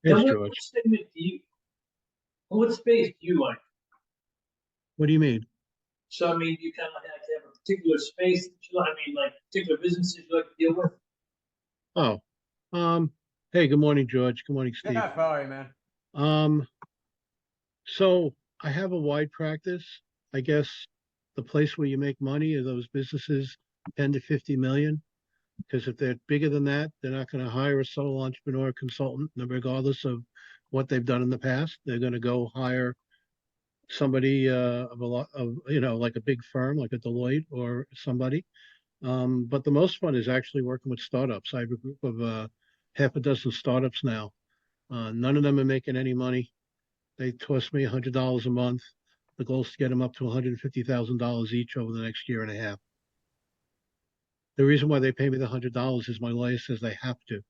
Yes, Now, George. what segment do you, what space do you like? What do you mean? So, I mean, you kind of like to have a particular space that you like, I mean, like particular businesses you like to deal with? Oh, hey, good morning, George. Good morning, Steve. Yeah, probably, man. Um, so I have a wide practice. I guess the place where you make money are those businesses 10 to 50 million. Because if they're bigger than that, they're not going to hire a sole entrepreneur consultant, regardless of what they've done in the past. They're going to go hire somebody of a lot of, like a big firm, like a Deloitte or somebody. But the most fun is actually working with startups. I have a group of half a dozen startups now. None of them are making any money. They toss me $100 a month. The goal is to get them up to $150,000 each over the next year and a half. The reason why they pay me the $100 is my lawyer says they have to,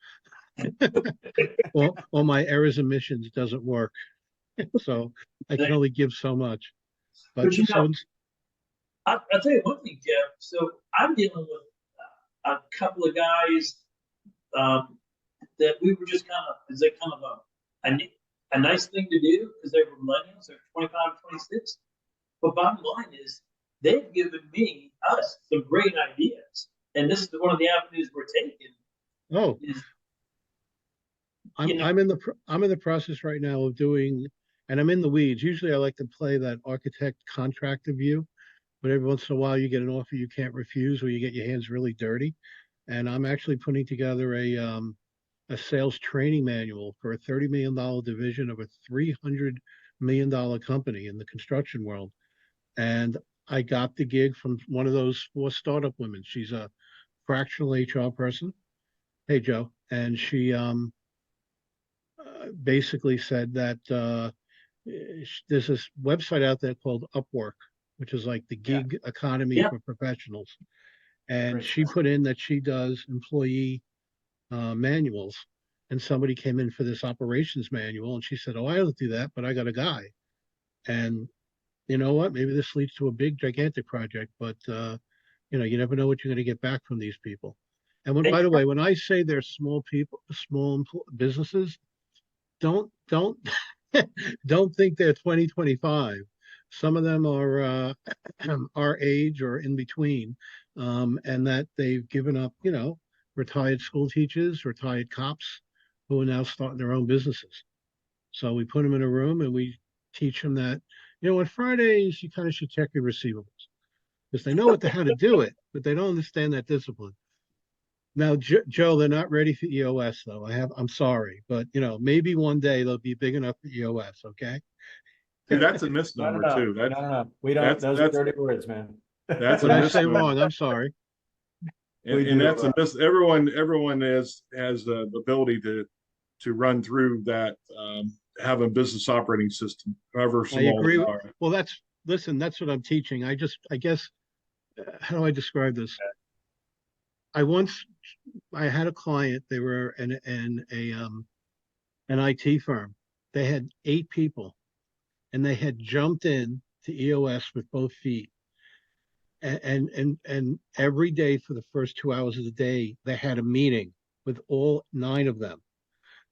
or my errors and omissions doesn't work. So I can only give so much. But But you know, so I'll tell you one thing, Jeff. So I'm dealing with a couple of guys um, that we were just kind of, is that kind of a nice thing to do because they were millennials, they're 25, 26. But bottom line is, they've given us some great ideas. And this is one of the avenues we're taking. oh, Is, I'm in the process right now of doing, and I'm in the weeds. Usually I like to play that architect contractor view, but every once in a while you get an offer you can't refuse, or you get your hands really dirty. And I'm actually putting together a sales training manual for a $30 million division of a $300 million company in the construction world. And I got the gig from one of those four startup women. She's a fractional HR person. Hey, Joe. And she basically said that there's this website out there called Upwork, which is like the gig economy yeah, for professionals. And Great she stuff. put in that she does employee manuals. And somebody came in for this operations manual, and she said, "Oh, I don't do that, but I got a guy." And you know what? Maybe this leads to a big, gigantic project, but you never know what you're going to get back from these people. And when, by the way, when I say they're small people, businesses, don't don't think they're 2025. Some of them are our age or in between, and that they've given up, retired school teachers, retired cops who are now starting their own businesses. So we put them in a room and we teach them that, on Fridays, you kind of should check your receivables because they know how to do it, but they don't understand that discipline. Now, Joe, they're not ready for EOS though. I'm sorry, but maybe one day they'll be big enough for EOS. Okay. See, that's a No, misnomer no, too. no, no, no. We don't. Those are dirty words, man. That's What a did I say misnomer. wrong? I'm sorry. And that's a everyone has the ability to run through that, have a business operating system, however I small agree. they are. Well, that's what I'm teaching. I guess, how do I describe this? I had a client. They were an IT firm. They had 8 people, and they had jumped in to EOS with both feet. And every day for the first 2 hours of the day, they had a meeting with all 9 of them.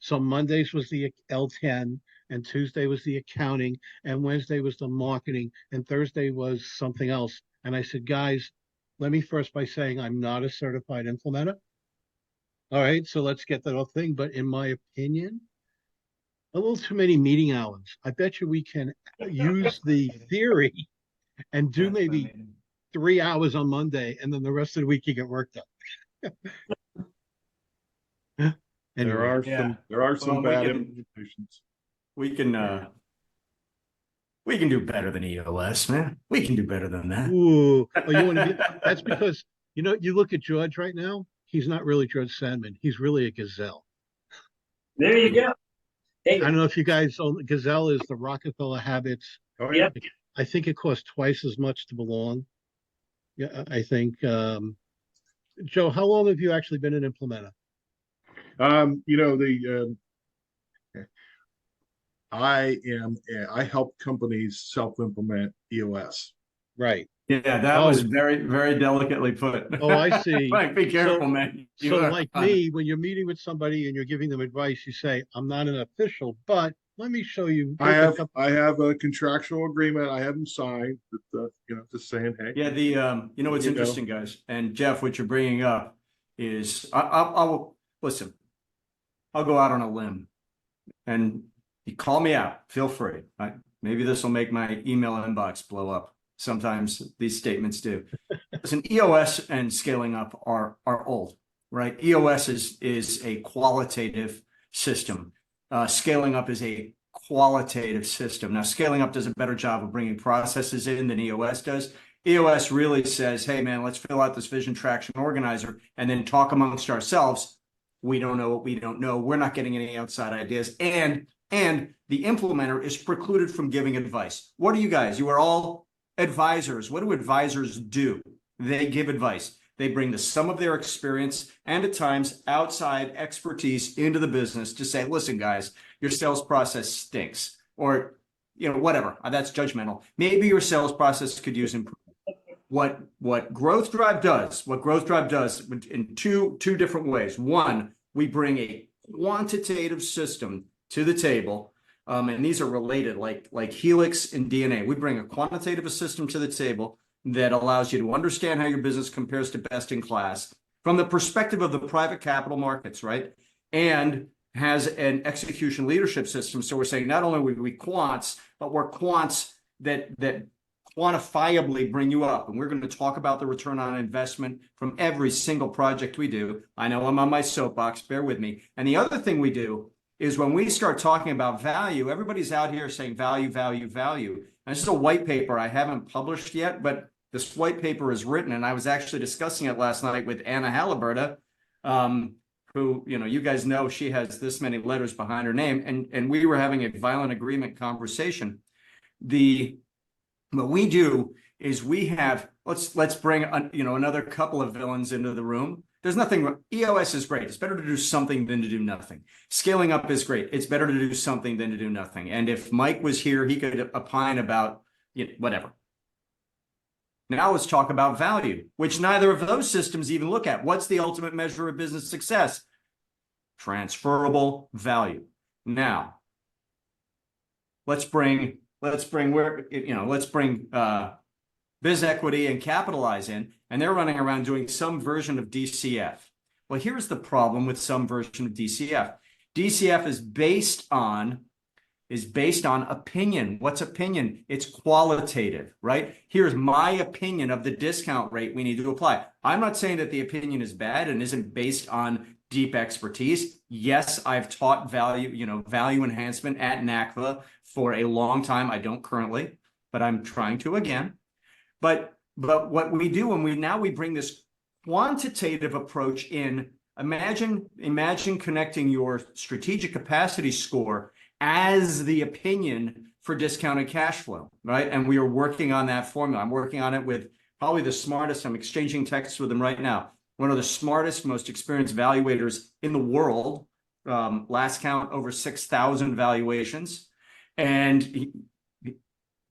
So Mondays was the L10, and Tuesday was the accounting, and Wednesday was the marketing, and Thursday was something else. And I said, guys, let me first by saying I'm not a certified implementer. All right, so let's get that whole thing. But in my opinion, a little too many meeting hours. I bet you we can use the theory and do maybe 3 hours on Monday, and then the rest of the week you get work done. Anyway, There are some Well, bad implementations. we can do better than EOS, man. We can do better than that. ooh, oh, you want to be? That's because you look at George right now. He's not really George Sandman. He's really a gazelle. there you go. I Hey, don't know if you guys own Gazelle is the Rockefeller Habits. Oh yeah, yeah. I think it costs twice as much to belong. Yeah, I think. Joe, how long have you actually been an implementer? I help companies self-implement EOS. Right. Yeah, that was very, very delicately put. Oh, I see. Right, be careful, man. You So are like on- me, when you're meeting with somebody and you're giving them advice, you say, I'm not an official, but let me show you. I Here's a have couple. I have a contractual agreement. I haven't signed, but just saying, hey, Yeah, you know what's You know. interesting, guys, and Jeff, what you're bringing up is I'll listen. I'll go out on a limb, and you call me out. Feel free. Maybe this will make my email inbox blow up. Sometimes these statements do. Listen, EOS and scaling up are old, right? EOS is a qualitative system. Scaling up is a qualitative system. Now, scaling up does a better job of bringing processes in than EOS does. EOS really says, hey, man, let's fill out this vision traction organizer and then talk amongst ourselves. We don't know what we don't know. We're not getting any outside ideas. And the implementer is precluded from giving advice. What are you guys? You are all advisors. What do advisors do? They give advice. They bring the sum of their experience and at times outside expertise into the business to say, listen, guys, your sales process stinks, or, whatever. That's judgmental. Maybe your sales process could use improvement. What Growth Drive does in two different ways. One, we bring a quantitative system to the table. And these are related, like Helix and DNA. We bring a quantitative system to the table that allows you to understand how your business compares to best in class from the perspective of the private capital markets, right? And has an execution leadership system. So we're saying not only are we quants, but we're quants that quantifiably bring you up. And we're going to talk about the return on investment from every single project we do. I know I'm on my soapbox, bear with me. And the other thing we do is when we start talking about value, everybody's out here saying value, value, value. And this is a white paper I haven't published yet, but this white paper is written, and I was actually discussing it last night with Anna Halliburta, who, you guys know she has this many letters behind her name, and we were having a violent agreement conversation. What we do is we have, let's bring another couple of villains into the room. There's nothing, EOS is great. It's better to do something than to do nothing. Scaling up is great. It's better to do something than to do nothing. And if Mike was here, he could opine about whatever. Now let's talk about value, which neither of those systems even look at. What's the ultimate measure of business success? Transferable value. Now, let's bring Biz Equity and Capitalize in, and they're running around doing some version of DCF. Well, here's the problem with some version of DCF. DCF is based on opinion. What's opinion? It's qualitative, right? Here's my opinion of the discount rate we need to apply. I'm not saying that the opinion is bad and isn't based on deep expertise. Yes, I've taught value enhancement at NACVA for a long time. I don't currently, but I'm trying to again. But what we do when we bring this quantitative approach in, imagine connecting your strategic capacity score as the opinion for discounted cash flow, right? And we are working on that formula. I'm working on it with probably the smartest. I'm exchanging texts with him right now. One of the smartest, most experienced valuators in the world. Last count, over 6,000 valuations. And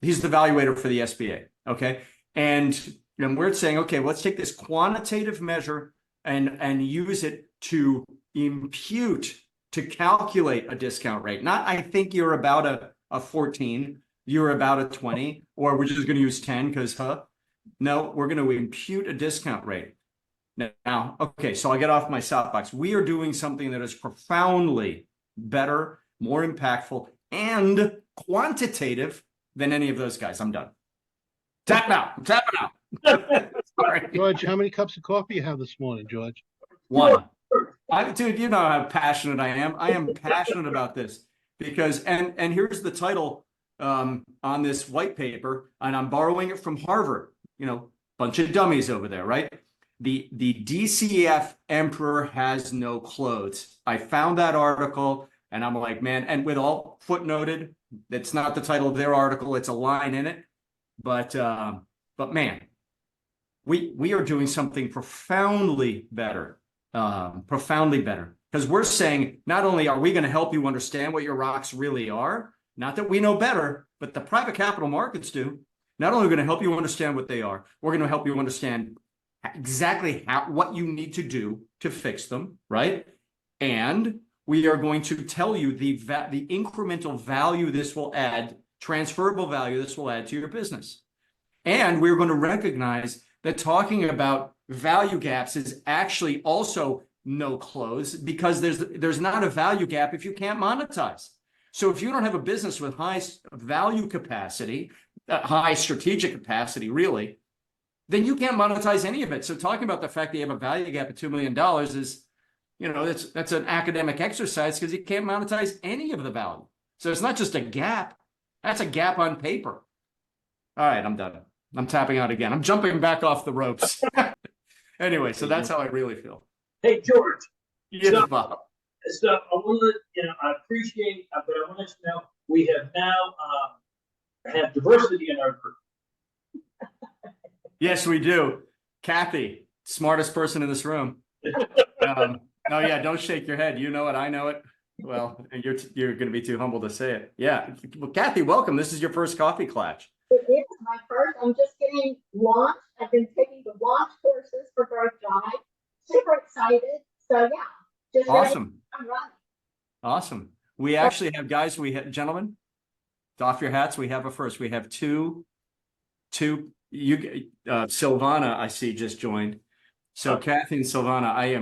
he's the valuator for the SBA, okay? And we're saying, okay, let's take this quantitative measure and use it to impute, to calculate a discount rate. Not, I think you're about a 14, you're about a 20, or we're just going to use 10 because, No, we're going to impute a discount rate. Now, okay, so I get off my soapbox. We are doing something that is profoundly better, more impactful, and quantitative than any of those guys. I'm done. Tapping out. Sorry. George, how many cups of coffee you have this morning, George? One. Dude, you know how passionate I am. I am passionate about this because, and here's the title on this white paper, and I'm borrowing it from Harvard. Bunch of dummies over there, right? The DCF emperor has no clothes. I found that article and I'm like, man, and with all footnoted, that's not the title of their article. It's a line in it. But man, we are doing something profoundly better. Because we're saying, not only are we going to help you understand what your rocks really are, not that we know better, but the private capital markets do. Not only are we going to help you understand what they are, we're going to help you understand exactly what you need to do to fix them, right? And we are going to tell you the incremental value this will add, transferable value this will add to your business. And we're going to recognize that talking about value gaps is actually also no close, because there's not a value gap if you can't monetize. So if you don't have a business with high value capacity, high strategic capacity, really, then you can't monetize any of it. So talking about the fact that you have a value gap of $2 million is, that's an academic exercise, because you can't monetize any of the value. So it's not just a gap. That's a gap on paper. All right, I'm done. I'm tapping out again. I'm jumping back off the ropes. Anyway, so that's how I really feel. Hey, George. Yes, So- Bob. So I want to, I appreciate, but I want to let you know we have now have diversity in our group. Yes, we do. Kathy, smartest person in this room. Oh yeah, don't shake your head. You know it. I know it. Well, you're going to be too humble to say it. Yeah. Well, Kathy, welcome. This is your first coffee Klatsch. It is my first. I'm just getting launched. I've been taking the launch courses for Growth Drive. Super excited. So yeah, just Awesome. I'm running. Awesome. We actually have guys. Gentlemen, doff your hats. We have a first. We have two. Silvana, I see, just joined. So Kathy and Silvana, I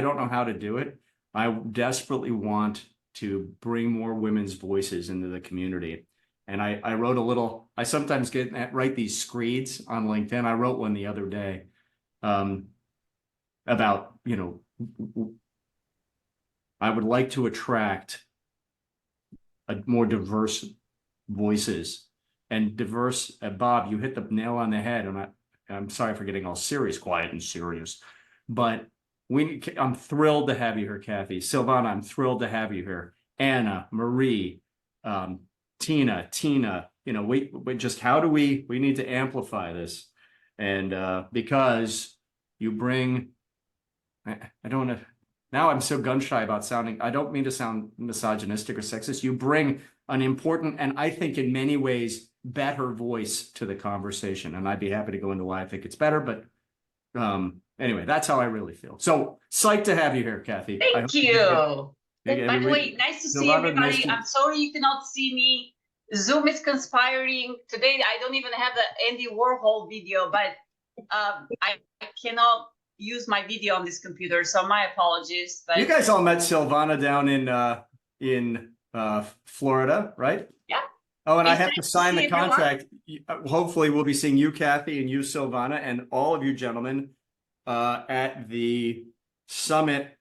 don't know how to do it. I desperately want to bring more women's voices into the community. And I wrote I sometimes write these screeds on LinkedIn. I wrote one the other day about, I would like to attract a more diverse voices and diverse. Bob, you hit the nail on the head. And I'm sorry for getting all serious, quiet and serious, but I'm thrilled to have you here, Kathy. Silvana, I'm thrilled to have you here. Anna, Marie, Tina, we just, how do we need to amplify this? And because you bring, I don't know, now I'm so gun shy about sounding, I don't mean to sound misogynistic or sexist. You bring an important, and I think in many ways, better voice to the conversation. And I'd be happy to go into why I think it's better, but anyway, that's how I really feel. So psyched to have you here, Kathy. Thank you. By the way, nice to see everybody. I'm sorry you cannot see me. Zoom is conspiring. Today, I don't even have the Andy Warhol video, but I cannot use my video on this computer, so my apologies. But you guys all met Silvana down in Florida, right? Yeah. Oh, and I It's have nice to to sign the see everyone. contract. Hopefully we'll be seeing you, Kathy, and you, Silvana, and all of you gentlemen at the summit,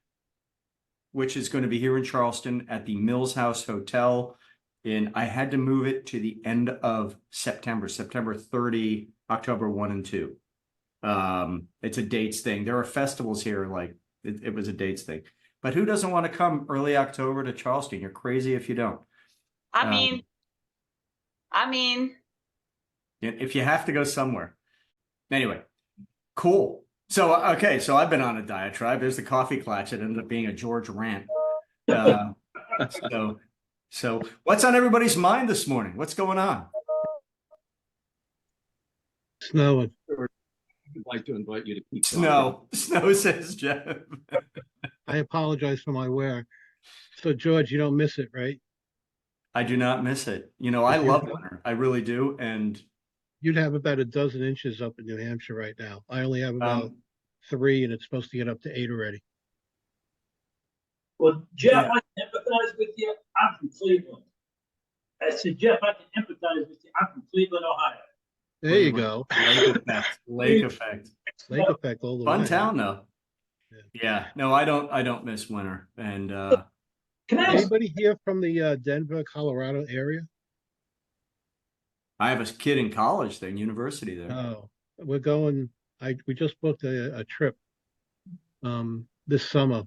which is going to be here in Charleston at the Mills House Hotel. I had to move it to the end of September 30, October 1 and 2. It's a dates thing. There are festivals here, like it was a dates thing. But who doesn't want to come early October to Charleston? You're crazy if you don't. I mean, if you have to go somewhere. Anyway, cool. So, okay, so I've been on a diatribe. There's the coffee Klatsch. It ended up being a George rant. So what's on everybody's mind this morning? What's going on? Snowing. I'd like to invite you to keep Snow, says Jeff. I apologize for my wear. So George, you don't miss it, right? I do not miss it. I love winter. I really do. And You'd have about a dozen inches up in New Hampshire right now. I only have about 3, and it's supposed to get up to 8 already. Well, Jeff, I can empathize with you. I'm from Cleveland. I said, Jeff, I can empathize with you. I'm from Cleveland, Ohio. There you go. Lake effect. Lake effect all the way. Fun town though. Yeah. No, I don't miss winter. And Can I ask, Anybody here from the Denver, Colorado area? I have a kid in college there, in university there. Oh, we're going. We just booked a trip this summer.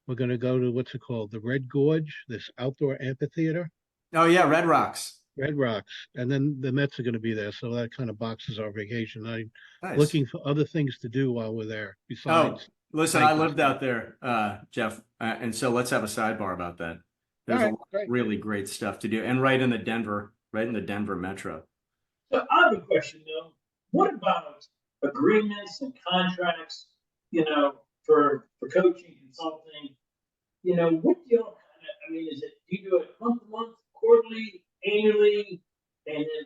We're going to go to what's it called? The Red Gorge, this outdoor amphitheater. Oh yeah, Red Rocks. Red Rocks, and then the Mets are going to be there, so that kind of boxes our vacation. I'm Nice. looking for other things to do while we're there. Besides, Listen, hiking. I lived out there, Jeff, and so let's have a sidebar about that. There's All right, a lot great. of really great stuff to do, and right in the Denver metro. So I have a question though. What about agreements and contracts, for coaching, consulting? What do y'all I mean, is it, do you do it month to month, quarterly, annually? And then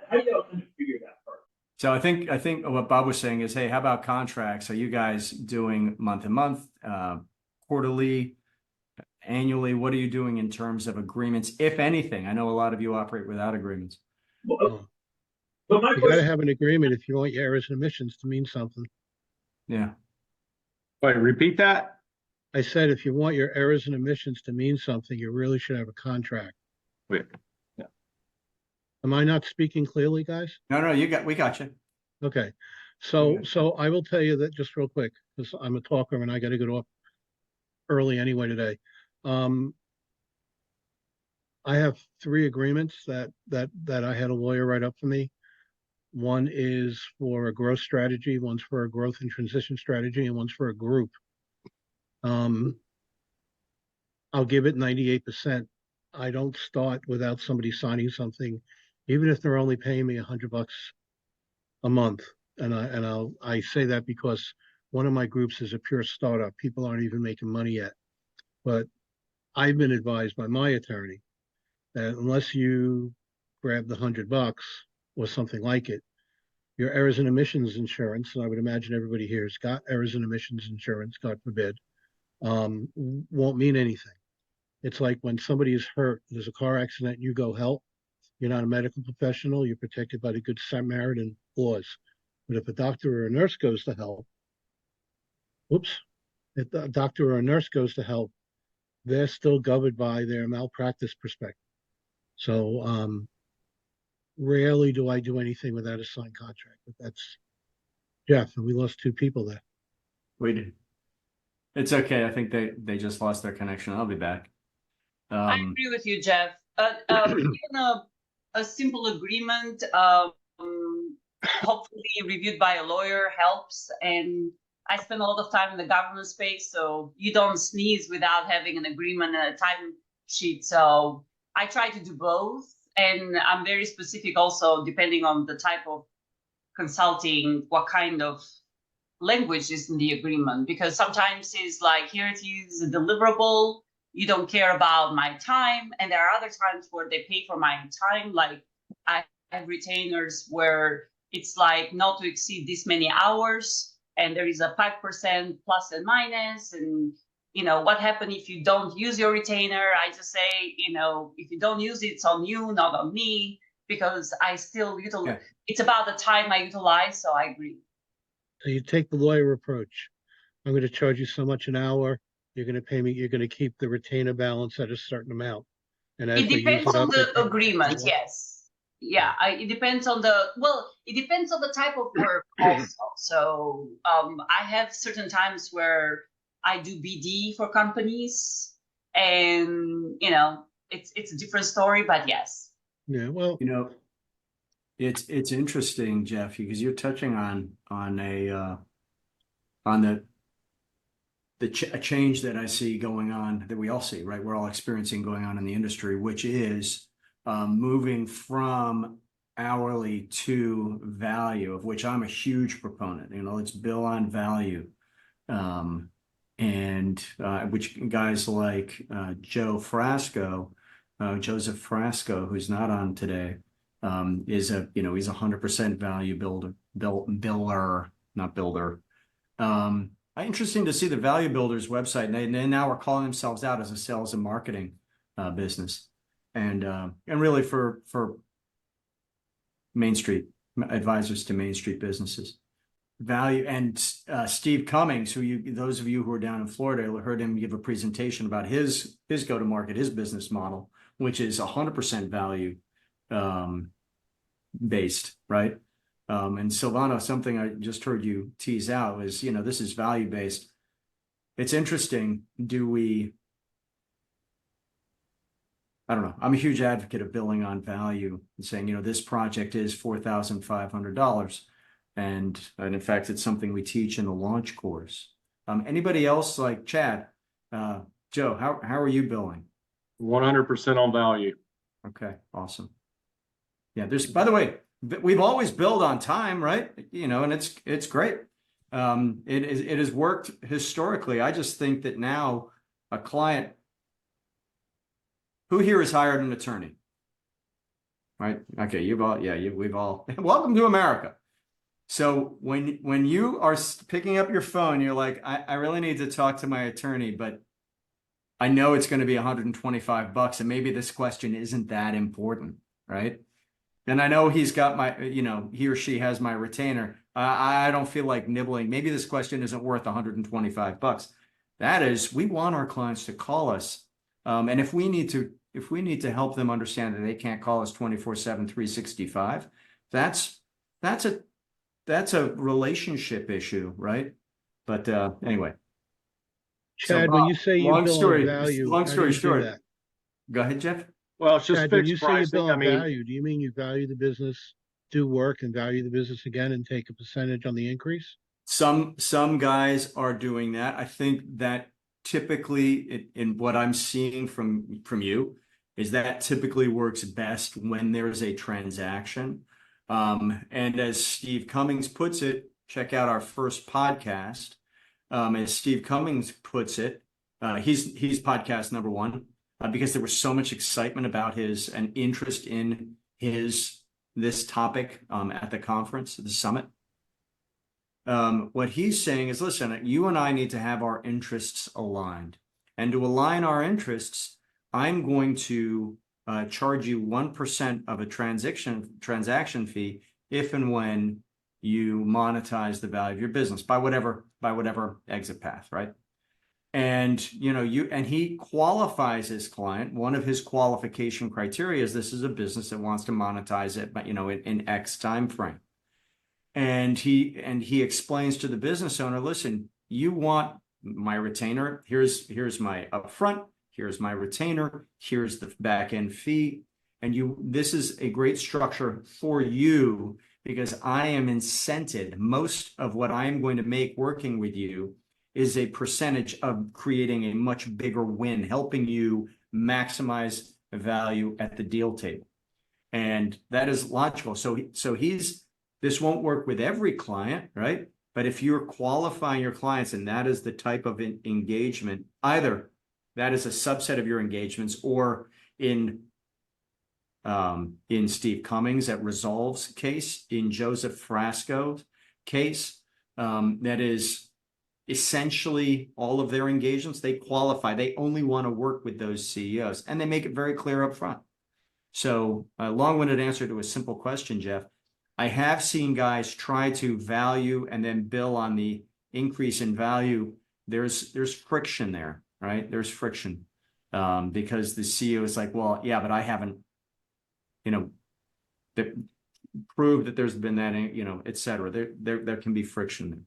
how do y'all kind of figure that part? So I think what Bob was saying is, hey, how about contracts? Are you guys doing month to month, quarterly, annually? What are you doing in terms of agreements, if anything? I know a lot of you operate without agreements. Well, but my You gotta question, have an agreement if you want your errors and omissions to mean something. Yeah. Wait, repeat that? I said, if you want your errors and omissions to mean something, you really should have a contract. Wait. Am I not speaking clearly, guys? No, we got you. Okay. So I will tell you that just real quick, because I'm a talker and I got to get off early anyway today. I have 3 agreements that I had a lawyer write up for me. One is for a growth strategy, one's for a growth and transition strategy, and one's for a group. I'll give it 98%. I don't start without somebody signing something, even if they're only paying me $100 a month. And I say that because one of my groups is a pure startup. People aren't even making money yet. But I've been advised by my attorney that unless you grab the $100 or something like it, your errors and omissions insurance, and I would imagine everybody here has got errors and omissions insurance, God forbid, won't mean anything. It's like when somebody is hurt, there's a car accident, you go help. You're not a medical professional. You're protected by the Good Samaritan laws. But if a doctor or a nurse goes to help, if a doctor or a nurse goes to help, they're still governed by their malpractice perspective. So rarely do I do anything without a signed contract. But that's Jeff, and we lost 2 people there. We did. It's okay. I think they just lost their connection. I'll be back. I agree with you, Jeff. Even a simple agreement, hopefully reviewed by a lawyer, helps. And I spend a lot of time in the government space, so you don't sneeze without having an agreement and a time sheet. So I try to do both, and I'm very specific also, depending on the type of consulting, what kind of language is in the agreement, because sometimes it's like, here it is, a deliverable. You don't care about my time. And there are other times where they pay for my time. Like I have retainers where it's like not to exceed this many hours. And there is a 5% plus and minus. And, what happens if you don't use your retainer? I just say, if you don't use it, it's on you, not on me, because I still utilize. Yeah. It's about the time I utilize. So I agree. So you take the lawyer approach. I'm going to charge you so much an hour. You're going to pay me. You're going to keep the retainer balance at a certain amount. And as it depends on the agreement. Yes. Yeah. It depends on it depends on the type of work also. So I have certain times where I do BD for companies, and it's a different story, but yes. Yeah. Well, it's interesting, Jeff, because you're touching on a change that I see going on, that we all see, right? We're all experiencing going on in the industry, which is moving from hourly to value, of which I'm a huge proponent. Let's bill on value. And which guys like Joseph Frasco, who's not on today, is he's 100% value biller, not builder. Interesting to see the Value Builders website, and they now are calling themselves out as a sales and marketing business, and really for Main Street advisors to Main Street businesses. Value, and Steve Cummings, those of you who are down in Florida heard him give a presentation about his go-to-market, his business model, which is 100% value based, right? And Silvano, something I just heard you tease out is, this is value based. It's interesting. I don't know. I'm a huge advocate of billing on value and saying, this project is $4,500. And in fact, it's something we teach in the launch course. Anybody else, like Chad, Joe, how are you billing? 100% on value. Okay, awesome. Yeah, by the way, we've always billed on time, right? You know, and it's great. It has worked historically. I just think that now a client, who here has hired an attorney? Right? Okay, we've all welcome to America. So when you are picking up your phone, you're like, I really need to talk to my attorney, but I know it's going to be $125, and maybe this question isn't that important, right? And I know he's got my, you know, he or she has my retainer. I don't feel like nibbling. Maybe this question isn't worth $125. That is, we want our clients to call us. And if we need to help them understand that they can't call us 24/7, 365, that's a relationship issue, right? But anyway. Chad, So, when you say you long bill story- on value, long how story do you do short. that? Go ahead, Jeff. Well, it's just Chad, when you fixed say you bill pricing. I on mean, value, do you mean you value the business, do work and value the business again and take a percentage on the increase? Some guys are doing that. I think that typically in what I'm seeing from you is that typically works best when there's a transaction. And as Steve Cummings puts it, check out our first podcast. As Steve Cummings puts it, he's podcast number 1 because there was so much excitement about and interest in this topic at the conference, the summit. What he's saying is, listen, you and I need to have our interests aligned, and to align our interests, I'm going to charge you 1% of a transaction fee if and when you monetize the value of your business by whatever exit path, right? And you know, he qualifies his client. One of his qualification criteria is this is a business that wants to monetize it, but you know, in X time frame. And he explains to the business owner, listen, you want my retainer, here's my upfront, here's my retainer, here's the back end fee, and this is a great structure for you because I am incented. Most of what I am going to make working with you is a percentage of creating a much bigger win, helping you maximize the value at the deal table. And that is logical. So this won't work with every client, right? But if you're qualifying your clients and that is the type of engagement, either that is a subset of your engagements, or in Steve Cummings at Resolve's case, in Joseph Frasco's case, that is essentially all of their engagements, they qualify. They only want to work with those CEOs, and they make it very clear up front. So a long-winded answer to a simple question, Jeff. I have seen guys try to value and then bill on the increase in value. There's friction there, right? There's friction because the CEO is like, well, yeah, but I haven't, you know, proved that there's been that, you know, et cetera. There can be friction there.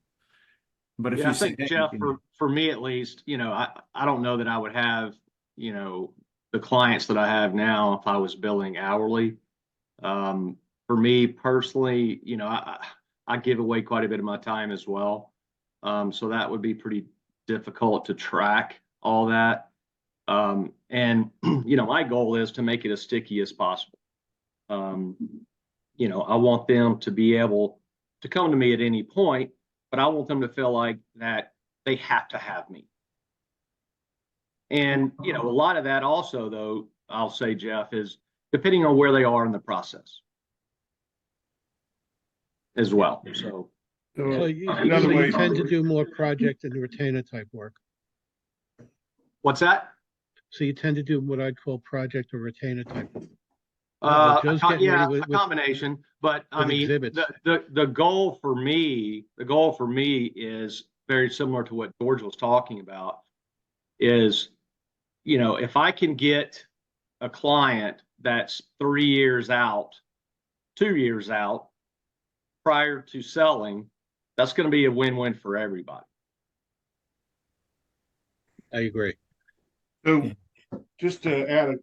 But if yeah, you I think, say, Jeff, for me at least, you know, I don't know that I would have, you know, the clients that I have now if I was billing hourly. For me personally, you know, I give away quite a bit of my time as well. So that would be pretty difficult to track all that. And, you know, my goal is to make it as sticky as possible. You know, I want them to be able to come to me at any point, but I want them to feel like that they have to have me. And, you know, a lot of that also, though, I'll say, Jeff, is depending on where they are in the process as well. So you way- tend to do more project and retainer type work. what's that? So you tend to do what I'd call project or retainer type. Yeah, a combination. But I mean, exhibits. the goal for me is very similar to what George was talking about. Is, you know, if I can get a client that's 3 years out, 2 years out prior to selling, that's going to be a win-win for everybody. I agree. So just to add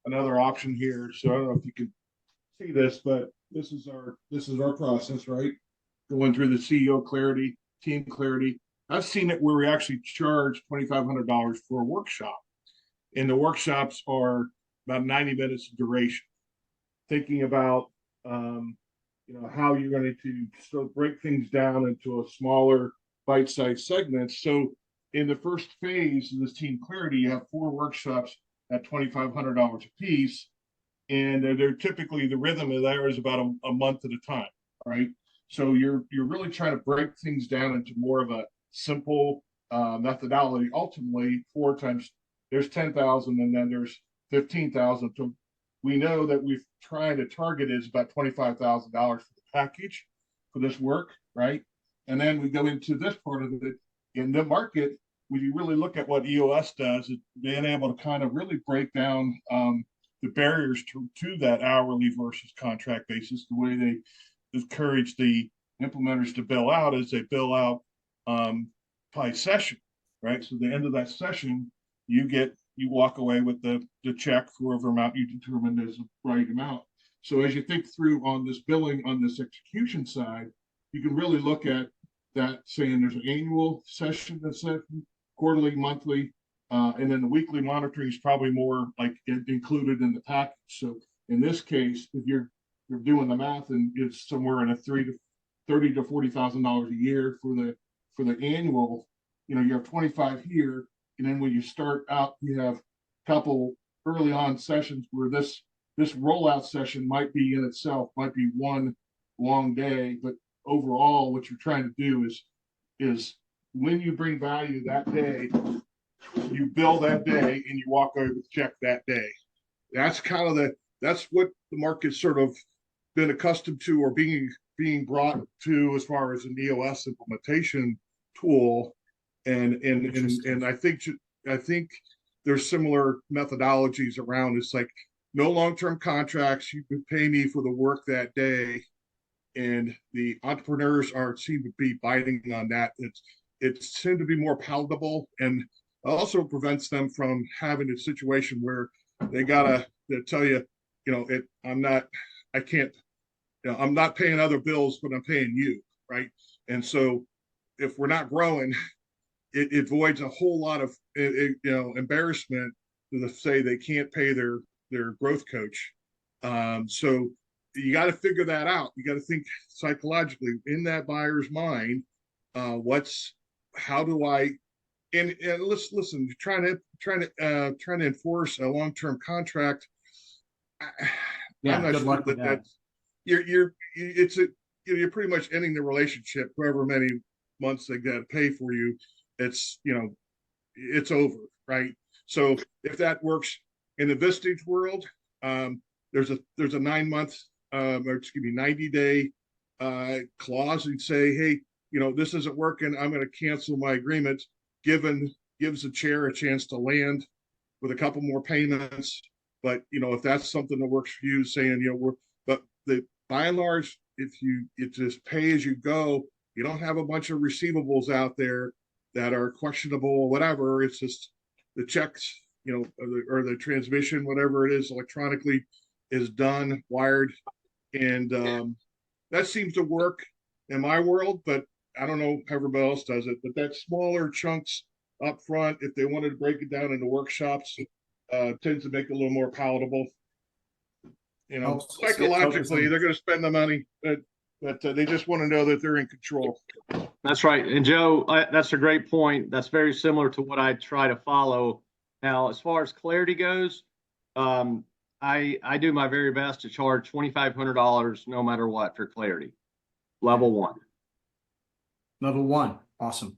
another option here. So I don't know if you can see this, but this is our process, right? Going through the CEO clarity, team clarity. I've seen it where we actually charge $2,500 for a workshop, and the workshops are about 90 minutes duration. Thinking about how you're going to sort of break things down into a smaller bite-sized segments. So in the first phase of this Team Clarity, you have 4 workshops at $2,500 a piece. And they're typically, the rhythm of there is about a month at a time, right? So you're really trying to break things down into more of a simple methodology. Ultimately, 4 times, there's 10,000 and then there's 15,000. So we know that we've trying to target is about $25,000 for the package for this work, right? And then we go into this part of it in the market. When you really look at what EOS does, is being able to kind of really break down the barriers to that hourly versus contract basis. The way they encourage the implementers to bill out is they bill out by session, right? So the end of that session, you walk away with the check for whatever amount you determine is the right amount. So as you think through on this billing, on this execution side, you can really look at that saying there's an annual session that's quarterly, monthly, and then the weekly monitoring is probably more like included in the package. So in this case, if you're doing the math and it's somewhere in a $30,000 to $40,000 a year for the annual, you have 25 here, and then when you start out, you have a couple early on sessions where this rollout session might be in itself might be one long day, but overall, what you're trying to do is when you bring value that day, you bill that day and you walk away with a check that day. That's that's what the market's sort of been accustomed to or being brought to as far as an EOS implementation tool. And I think there's similar methodologies around. It's like no long-term contracts. You can pay me for the work that day. And the entrepreneurs seem to be biting on that. It seemed to be more palatable, and also prevents them from having a situation where they gotta tell you, I'm not paying other bills, but I'm paying you, right? And so if we're not growing, it avoids a whole lot of embarrassment to say they can't pay their growth coach. So you got to figure that out. You got to think psychologically in that buyer's mind. How do I? And let's listen. Trying to enforce a long-term contract. Yeah, good luck with that. You're pretty much ending the relationship. However many months they got to pay for you, it's over, right? So if that works in the Vistage world, there's a 9-month, 90-day clause. You'd say, hey, this isn't working. I'm going to cancel my agreement. Gives the chair a chance to land with a couple more payments. But if that's something that works for you, saying but by and large, if you just pay as you go, you don't have a bunch of receivables out there that are questionable or whatever. It's just the checks, or the transmission, whatever it is, electronically is done, wired, and that seems to work in my world. But I don't know how everybody else does it, but that smaller chunks up front, if they wanted to break it down into workshops, tends to make it a little more palatable. Psychologically, they're going to spend the money, but they just want to know that they're in control. That's right. And Joe, that's a great point. That's very similar to what I try to follow. Now, as far as Clarity goes, I do my very best to charge $2,500 no matter what for Clarity. Level 1. Level 1. Awesome.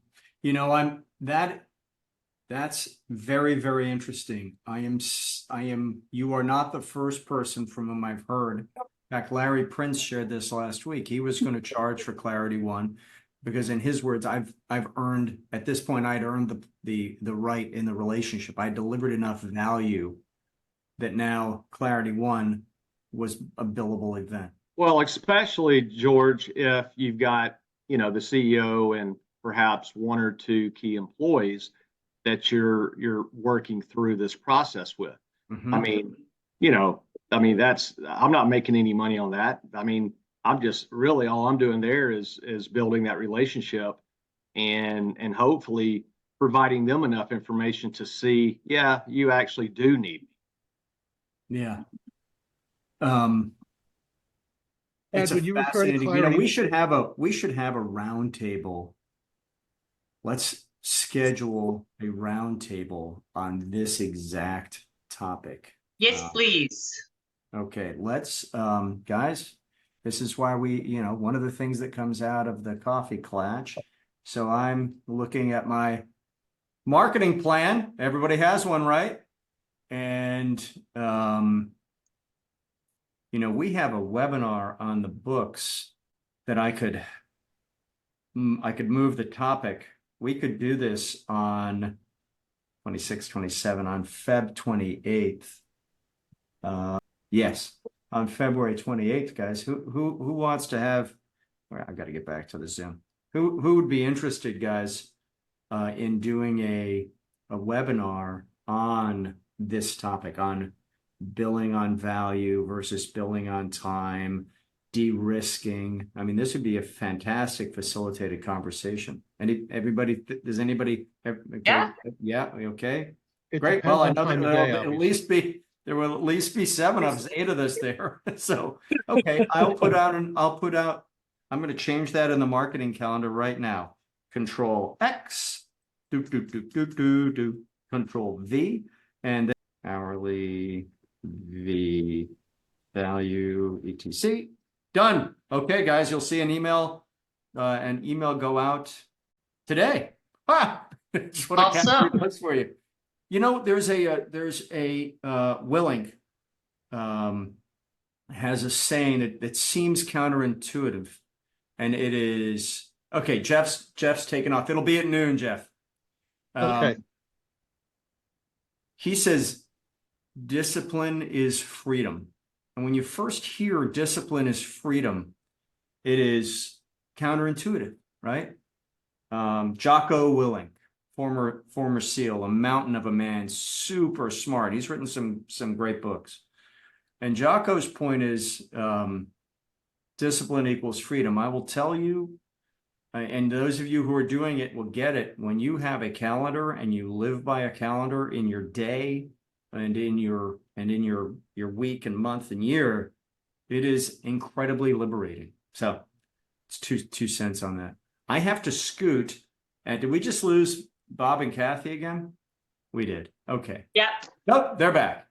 That's very, very interesting. You are not the first person from whom I've heard. In fact, Larry Prince shared this last week. He was going to charge for Clarity 1 because, in his words, I've earned, at this point, I'd earned the right in the relationship. I delivered enough value that now Clarity 1 was a billable event. Well, especially, George, if you've got, the CEO and perhaps 1 or 2 key employees that you're working through this process with. Mm-hmm. I'm not making any money on that. I'm just really, all I'm doing there is building that relationship and hopefully providing them enough information to see, yeah, you actually do need me. Yeah. Ed, it's a when you refer to fascinating, you know, clarity, we should have a roundtable. Let's schedule a roundtable on this exact topic. Yes, please. Okay, let's, guys, this is why we, you know, one of the things that comes out of the coffee Klatsch. So I'm looking at my marketing plan. Everybody has one, right? And, you know, we have a webinar on the books that I could move the topic. We could do this on 26, 27, on Feb 28th. Yes, on February 28th, guys. Who wants to have? Well, I got to get back to the Zoom. Who would be interested, guys, in doing a webinar on this topic, on billing on value versus billing on time, de-risking? I mean, this would be a fantastic facilitated conversation. Everybody, does anybody? Okay? Yeah. Yeah. Okay. it Great. depends Well, I on know time of there'll day, at obviously. least be, there will at least be 7 of us, 8 of us there. So, okay, I'm going to change that in the marketing calendar right now. Control X, Control V, and then hourly V value etc. Done. Okay, guys, you'll see an email go out today. Ah, that's what Awesome. a calendar does for you. You know, there's a Willink has a saying that seems counterintuitive, and it is, okay, Jeff's taken off. It'll be at noon, Jeff. Okay. He says discipline is freedom. And when you first hear discipline is freedom, it is counterintuitive, right? Jocko Willink, former SEAL, a mountain of a man, super smart. He's written some great books. And Jocko's point is discipline equals freedom. I will tell you, and those of you who are doing it will get it, when you have a calendar and you live by a calendar in your day and in your week and month and year, it is incredibly liberating. So it's two cents on that. I have to scoot. And did we just lose Bob and Kathy again? We did. Okay. Yeah. Nope, they're back.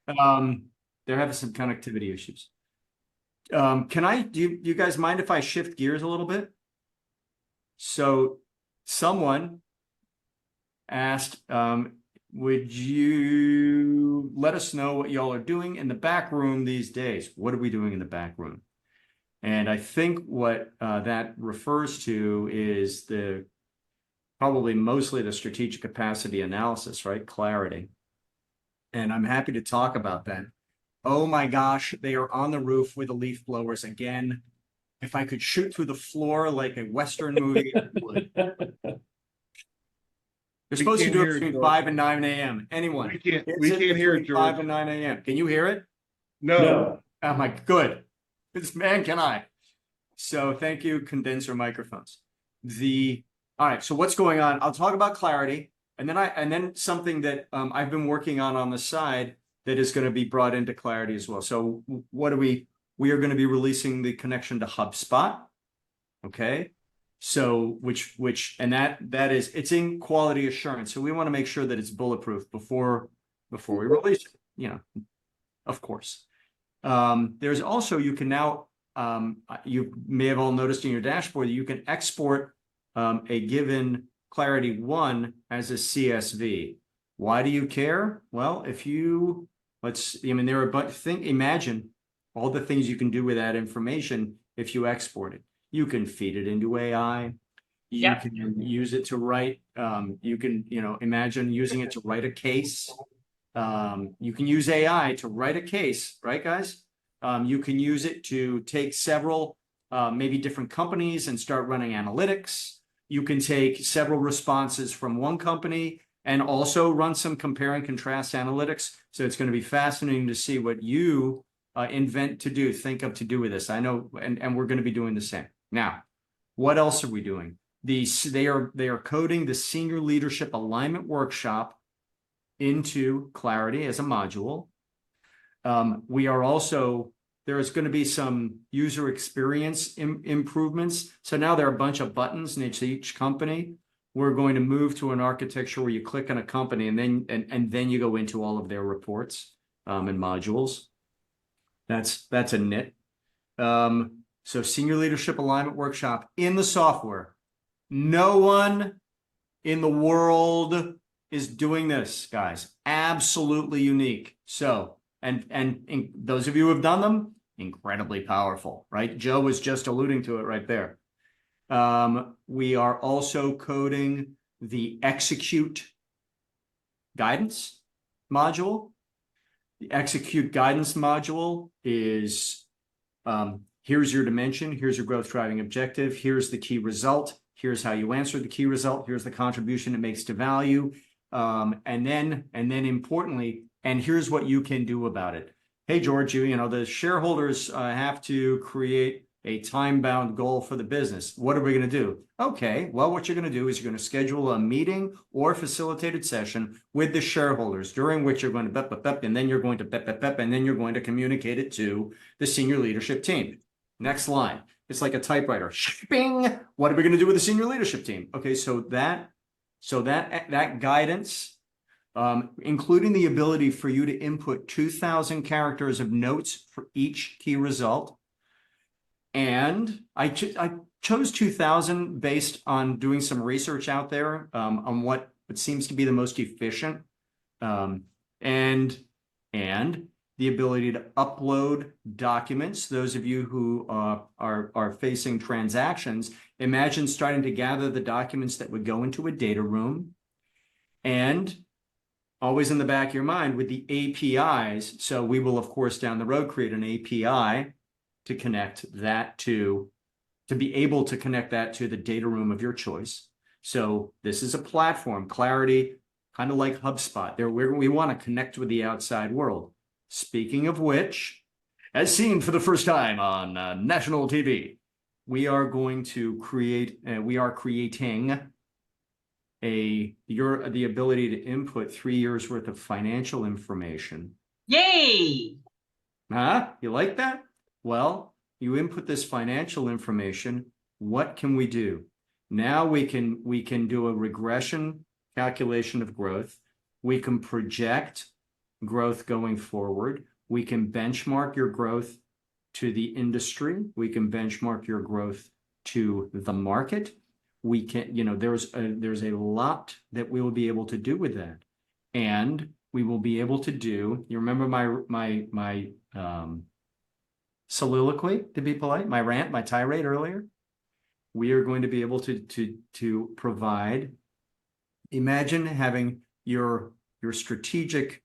They're having some connectivity issues. Do you guys mind if I shift gears a little bit? So someone asked, would you let us know what y'all are doing in the back room these days? What are we doing in the back room? And I think what that refers to is probably mostly the strategic capacity analysis, right? Clarity. And I'm happy to talk about that. Oh my gosh, they are on the roof with the leaf blowers again. If I could shoot through the floor like a Western movie, I would. They're supposed to do it between 5 and 9 a.m. Anyone? We can't hear it, George. 5 and 9 a.m. Can you hear it? No. Oh my, good. This man, can I? So thank you, condenser microphones. All right, so what's going on? I'll talk about clarity, and then something that I've been working on the side that is going to be brought into clarity as well. So what we are going to be releasing the connection to HubSpot. Okay. So that is, it's in quality assurance. So we want to make sure that it's bulletproof before we release it, you know, of course. There's also, you can now, you may have all noticed in your dashboard that you can export a given Clarity 1 as a CSV. Why do you care? Well, imagine all the things you can do with that information if you export it. You can feed it into AI. You can use it to write. You can, imagine using it to write a case. You can use AI to write a case, right, guys? You can use it to take several, maybe different companies and start running analytics. You can take several responses from one company and also run some compare and contrast analytics. So it's going to be fascinating to see what you think of to do with this. I know, and we're going to be doing the same. Now, what else are we doing? They are coding the Senior Leadership Alignment Workshop into Clarity as a module. We are also, there's going to be some user experience improvements. So now there are a bunch of buttons in each company. We're going to move to an architecture where you click on a company and then you go into all of their reports and modules. That's a nit. So senior leadership alignment workshop in the software. No one in the world is doing this, guys. Absolutely unique. So, and those of you who have done them, incredibly powerful, right? Joe was just alluding to it right there. We are also coding the execute guidance module. The execute guidance module is, here's your dimension, here's your growth driving objective, here's the key result, here's how you answer the key result, here's the contribution it makes to value, and then importantly, and here's what you can do about it. Hey, George, you know, the shareholders have to create a time-bound goal for the business. What are we going to do? Okay, well, what you're going to do is you're going to schedule a meeting or facilitated session with the shareholders, during which you're going to and then you're going to and then you're going to communicate it to the senior leadership team. Next line. It's like a typewriter. Bing! What are we going to do with the senior leadership team? Okay, so that guidance, including the ability for you to input 2,000 characters of notes for each key result. And I chose 2,000 based on doing some research out there on what seems to be the most efficient, and the ability to upload documents. Those of you who are facing transactions, imagine starting to gather the documents that would go into a data room, and always in the back of your mind with the APIs. So we will, of course, down the road create an API to connect that to be able to connect that to the data room of your choice. So this is a platform, Clarity, kind of like HubSpot. There, we want to connect with the outside world. Speaking of which, as seen for the first time on national TV, we are going to create, we are creating the ability to input 3 years worth of financial information. Yay! Huh? You like that? Well, you input this financial information. What can we do? Now we can do a regression calculation of growth. We can project growth going forward. We can benchmark your growth to the industry. We can benchmark your growth to the market. We can, you know, there's a lot that we will be able to do with that. And we will be able to do, you remember my soliloquy, to be polite, my rant, my tirade earlier? We are going to be able to provide, imagine having your strategic,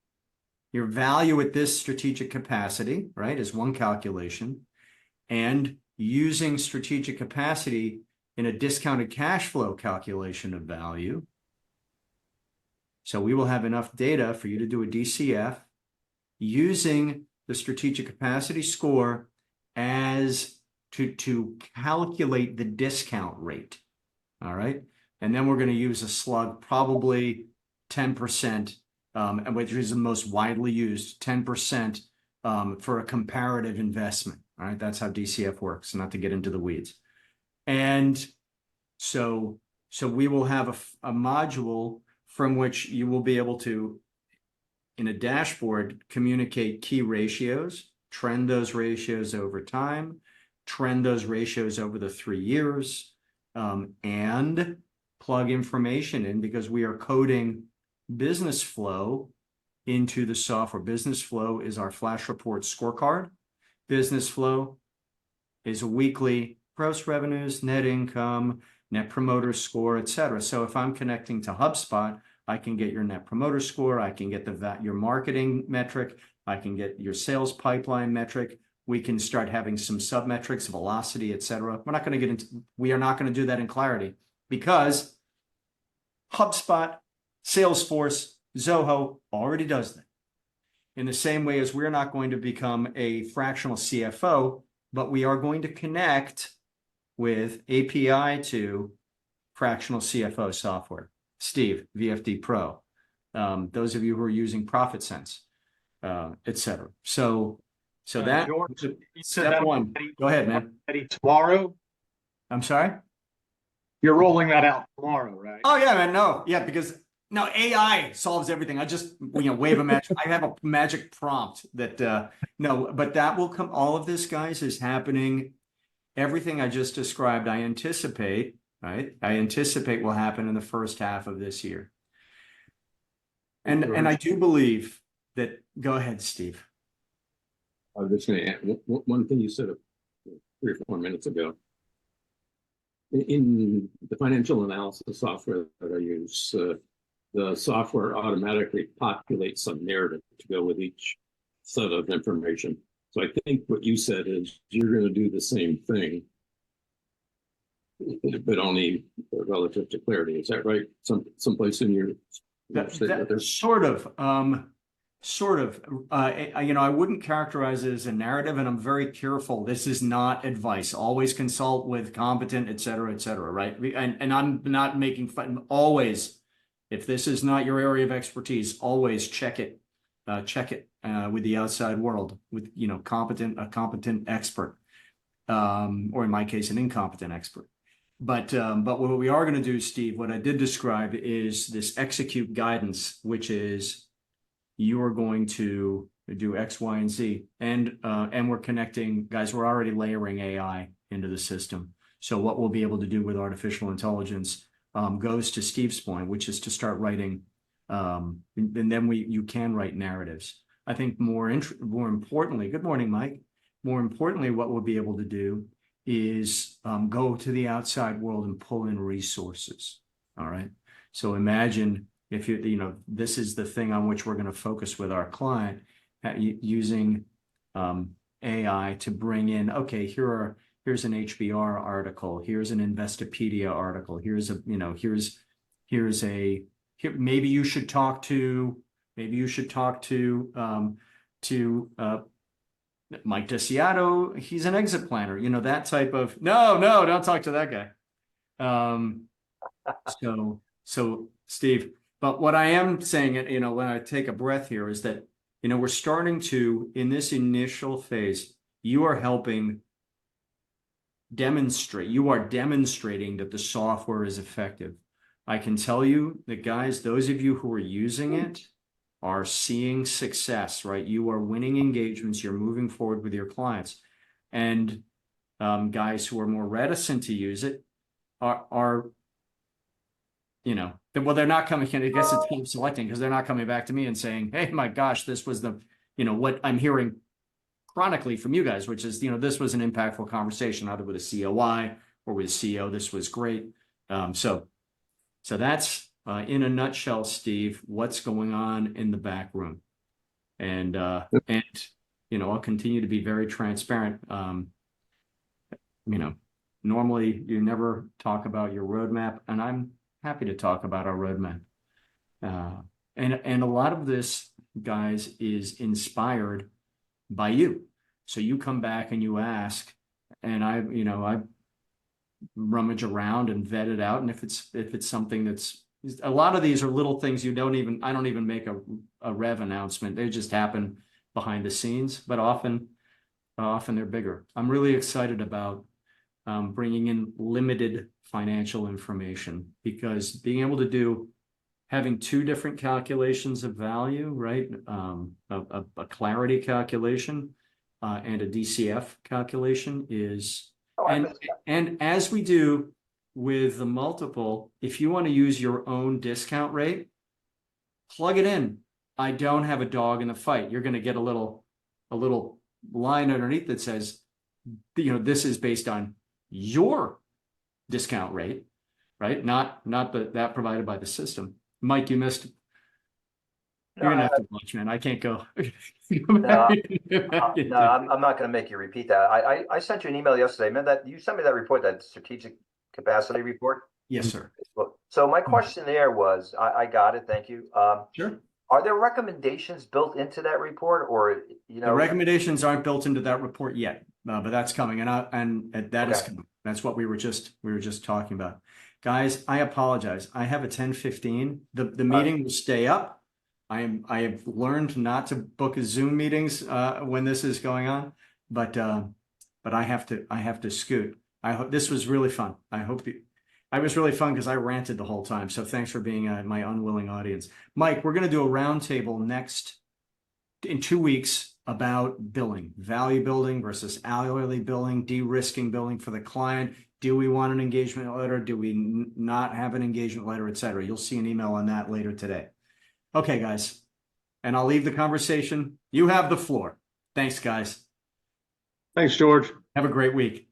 your value at this strategic capacity, right, is one calculation, and using strategic capacity in a discounted cash flow calculation of value. So we will have enough data for you to do a DCF using the strategic capacity score as to calculate the discount rate. All right. And then we're going to use a slug, probably 10%, and which is the most widely used, 10% for a comparative investment. All right. That's how DCF works, not to get into the weeds. And so we will have a module from which you will be able to, in a dashboard, communicate key ratios, trend those ratios over time, trend those ratios over the 3 years, and plug information in, because we are coding business flow into the software. Business flow is our flash report scorecard. Business flow is a weekly gross revenues, net income, net promoter score, etc. So if I'm connecting to HubSpot, I can get your net promoter score. I can get your marketing metric. I can get your sales pipeline metric. We can start having some sub-metrics, velocity, etc. We are not going to do that in Clarity, because HubSpot, Salesforce, Zoho already does that. In the same way as we're not going to become a fractional CFO, but we are going to connect with API to fractional CFO software. Steve, VFD Pro, those of you who are using Profit Sense, etc. So So that George, you said step that'll one. be ready- Go ahead, man. Ready tomorrow? I'm sorry. You're rolling that out tomorrow, right? Oh yeah, man. No, yeah, because no AI solves everything. I just wave a magic. I have a magic prompt that no, but that will come. All of this, guys, is happening. Everything I just described, I anticipate. Right, I anticipate will happen in the first half of this year. And I do believe that. Go ahead, Steve. I was just going to add one thing you said 3 or 4 minutes ago. In the financial analysis software that I use, the software automatically populates some narrative to go with each set of information. So I think what you said is you're going to do the same thing, but only relative to clarity. Is that right? Someplace in your statement there? Sort of. I wouldn't characterize it as a narrative, and I'm very careful. This is not advice. Always consult with competent, et cetera, right? And I'm not making fun. Always, if this is not your area of expertise, always check it with the outside world, with a competent expert, or in my case, an incompetent expert. But what we are going to do, Steve, what I did describe is this execute guidance, which is you are going to do X, Y, and Z, and we're connecting, guys. We're already layering AI into the system. So what we'll be able to do with artificial intelligence goes to Steve's point, which is to start writing, and then you can write narratives. I think more importantly, good morning, Mike. More importantly, what we'll be able to do is go to the outside world and pull in resources. All right. So imagine if this is the thing on which we're going to focus with our client, using AI to bring in, okay, here's an HBR article, here's an Investopedia article, maybe you should talk to Mike Desiato, he's an exit planner, that type of, no, don't talk to that guy. So Steve, but what I am saying, when I take a breath here, is that, we're starting to, in this initial phase, you are demonstrating that the software is effective. I can tell you that, guys, those of you who are using it are seeing success, right? You are winning engagements, you're moving forward with your clients. And guys who are more reticent to use it are they're not coming in. I guess it's team selecting, because they're not coming back to me and saying, hey, my gosh, this was what I'm hearing chronically from you guys, which is, this was an impactful conversation, either with a COI or with a CEO. This was great. So that's in a nutshell, Steve, what's going on in the back room. And I'll continue to be very transparent. Normally you never talk about your roadmap, and I'm happy to talk about our roadmap. And a lot of this, guys, is inspired by you. So you come back and you ask, and I rummage around and vet it out. And if it's something that's, a lot of these are little things I don't even make a rev announcement. They just happen behind the scenes, but often they're bigger. I'm really excited about bringing in limited financial information, because being able to having 2 different calculations of value, right? A clarity calculation and a DCF calculation is, and as we do with the multiple, if you want to use your own discount rate, plug it in. I don't have a dog in the fight. You're going to get a little line underneath that says, this is based on your discount rate, right? Not that provided by the system. Mike, you missed. You're gonna have to watch, man. I can't go. No, I'm not going to make you repeat that. I sent you an email yesterday. Man, that you sent me that report, that strategic capacity report. Yes, sir. So my question there was, I got it. Thank you. Sure. Are there recommendations built into that report, or the recommendations aren't built into that report yet, but that's coming, and that is coming. That's what we were just talking about, guys. I apologize. I have a 10:15. The meeting will stay up. I have learned not to book Zoom meetings when this is going on, but I have to scoot. I hope this was really fun. I was really fun because I ranted the whole time. So thanks for being my unwilling audience. Mike, we're going to do a roundtable in 2 weeks about billing, value building versus hourly billing, de-risking billing for the client. Do we want an engagement letter? Do we not have an engagement letter, et cetera? You'll see an email on that later today. Okay, guys. And I'll leave the conversation. You have the floor. Thanks, guys. Thanks, George. Have a great week.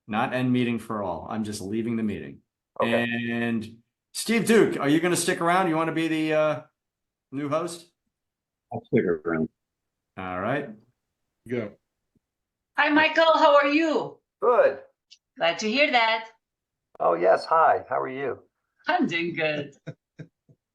Not end meeting for all. I'm just leaving the meeting. Okay. And Steve Duke, are you going to stick around? You want to be the new host? I'll stick around. All right. Go. Hi, Michael. How are you? Good. Glad to hear that. Oh, yes. Hi. How are you? I'm doing good.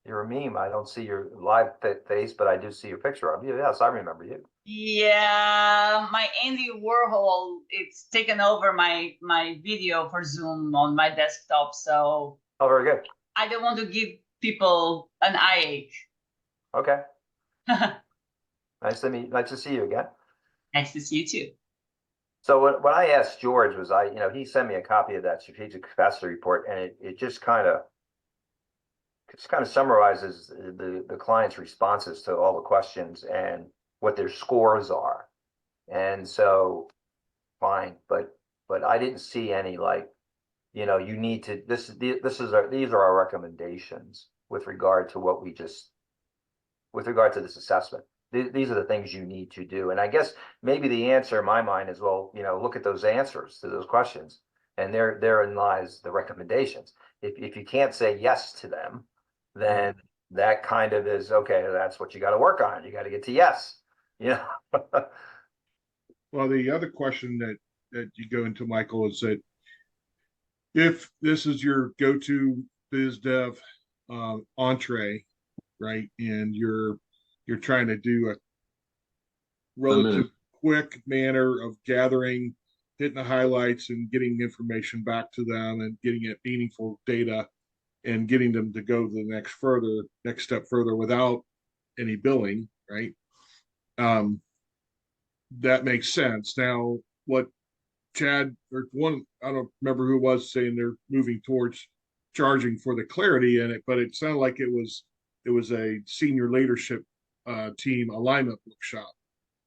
You're a meme. I don't see your live face, but I do see your picture of you. Yes, I remember you. Yeah, my Andy Warhol, it's taken over my video for Zoom on my desktop, so Oh, very good. I don't want to give people an eye ache. Okay. Nice to see you again. Nice to see you too. So what I asked George was he sent me a copy of that strategic capacity report, and it just kind of summarizes the client's responses to all the questions and what their scores are. And so fine, but I didn't see any you need to these are our recommendations with regard to this assessment. These are the things you need to do. And I guess maybe the answer in my mind is, well, look at those answers to those questions, and therein lies the recommendations. If you can't say yes to them, then that kind of is okay. That's what you got to work on. You got to get to yes. Well, the other question that you go into, Michael, is that if this is your go-to biz dev entree, right, and you're trying to do a relative quick manner of gathering, hitting the highlights and getting information back to them and getting it meaningful data and getting them to go to the next step further without any billing, right? That makes sense. Now, what Chad I don't remember who it was saying they're moving towards charging for the clarity in it, but it sounded like it was a senior leadership team alignment workshop,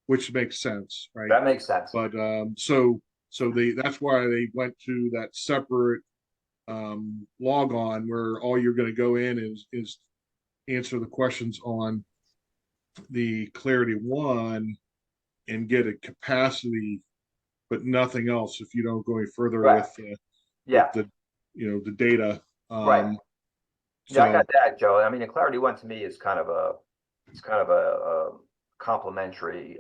which makes sense, right? That makes sense. But that's why they went to that separate Logon where all you're going to go in is answer the questions on the Clarity One and get a capacity, but nothing else if you don't go any further with the data. Right. Yeah, I got that, Joe. I mean, the Clarity One to me is kind of a complimentary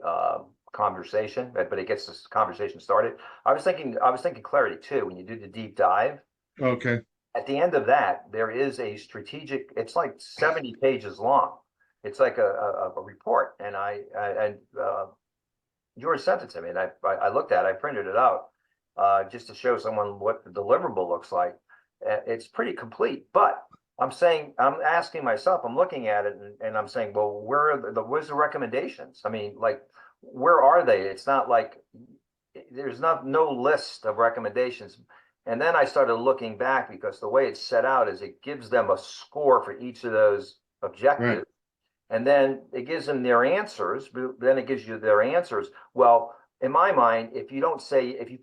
conversation, but it gets this conversation started. I was thinking Clarity Two when you do the deep dive. Okay. At the end of that, there is a strategic. It's like 70 pages long. It's like a report, and George sent it to me, and I looked at it. I printed it out just to show someone what the deliverable looks like. It's pretty complete, but I'm asking myself, I'm looking at it, and I'm saying, well, where's the recommendations? I mean, like, where are they? It's not like there's no list of recommendations. And then I started looking back because the way it's set out is it gives them a score for each of those objectives. Right. And then it gives them their answers, but then it gives you their answers. Well, in my mind, if you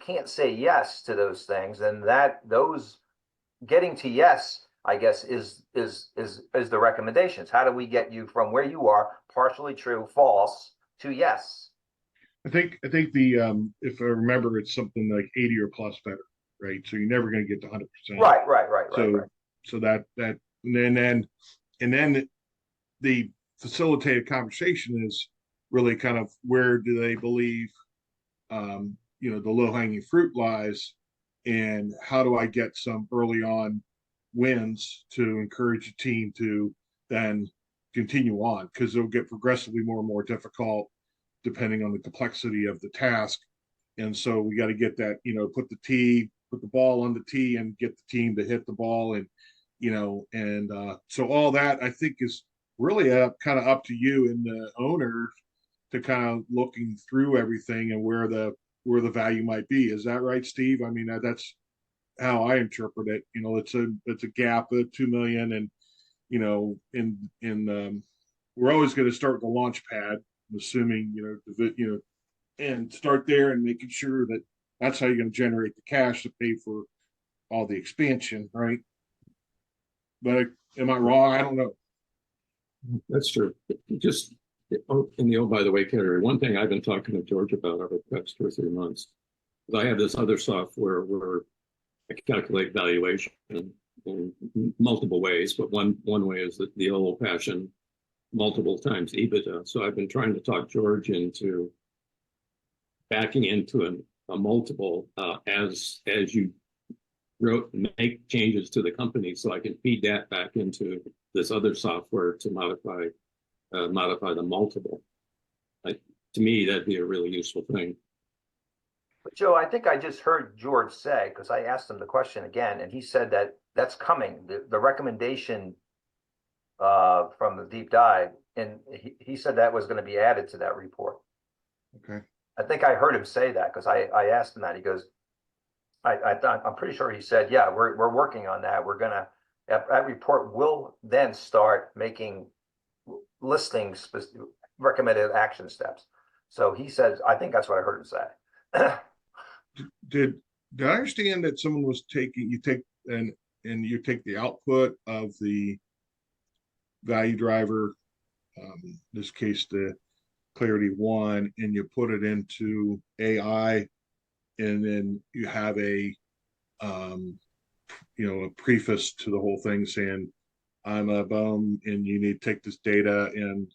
can't say yes to those things, then those getting to yes, I guess, is the recommendations. How do we get you from where you are, partially true, false, to yes? I think the if I remember, it's something like 80 or plus better, right? So you're never going to get to 100%. Right. So that and then the facilitated conversation is really kind of where do they believe the low-hanging fruit lies, and how do I get some early on wins to encourage the team to then continue on, because it'll get progressively more and more difficult depending on the complexity of the task. And so we got to get that, put the ball on the tee and get the team to hit the ball, and so all that I think is really kind of up to you and the owner to kind of looking through everything and where the value might be. Is that right, Steve? I mean, that's how I interpret it. You know, it's a gap of 2 million, and you know, we're always going to start the launch pad, assuming and start there and making sure that that's how you're going to generate the cash to pay for all the expansion, right? But am I wrong? I don't know. That's true. Just, by the way, Carrie, one thing I've been talking to George about over the past 2 or 3 months is I have this other software where I calculate valuation in multiple ways, but one way is the old-fashioned multiple times EBITDA. So I've been trying to talk George into backing into a multiple as you make changes to the company, so I can feed that back into this other software to modify the multiple. To me, that'd be a really useful thing. But Joe, I think I just heard George say, because I asked him the question again, and he said that that's coming. The recommendation from the deep dive, and he said that was going to be added to that report. Okay. I think I heard him say that because I asked him that. He goes, I'm pretty sure he said, yeah, we're working on that. We're gonna that report will then start making listings recommended action steps. So he says, I think that's what I heard him say. Did I understand that someone was you take the output of the value driver, in this case the Clarity 1, and you put it into AI, and then you have a preface to the whole thing saying, I'm a bum and you need to take this data and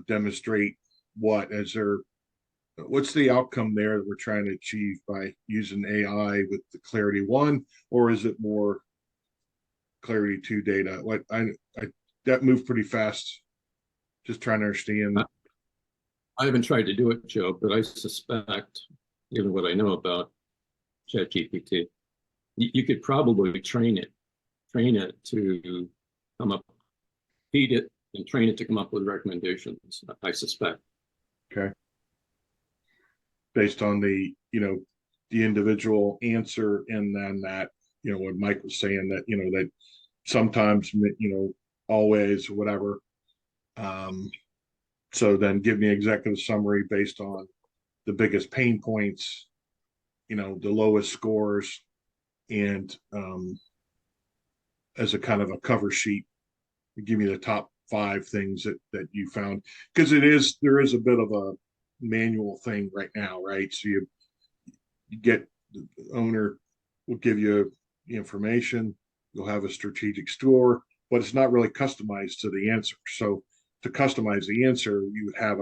demonstrate what's the outcome there that we're trying to achieve by using AI with the Clarity 1, or is it more Clarity 2 data? That moved pretty fast. Just trying to understand. I haven't tried to do it, Joe, but I suspect, given what I know about ChatGPT, you could probably train it to come up, feed it, and train it to come up with recommendations, I suspect. Okay. Based on the individual answer, and then that, what Mike was saying, that, that sometimes, always, whatever. So then give me executive summary based on the biggest pain points, the lowest scores, and as a kind of a cover sheet, give me the top 5 things that you found, because there is a bit of a manual thing right now, right? So you get, the owner will give you the information, you'll have a strategic score, but it's not really customized to the answer. So to customize the answer, you would have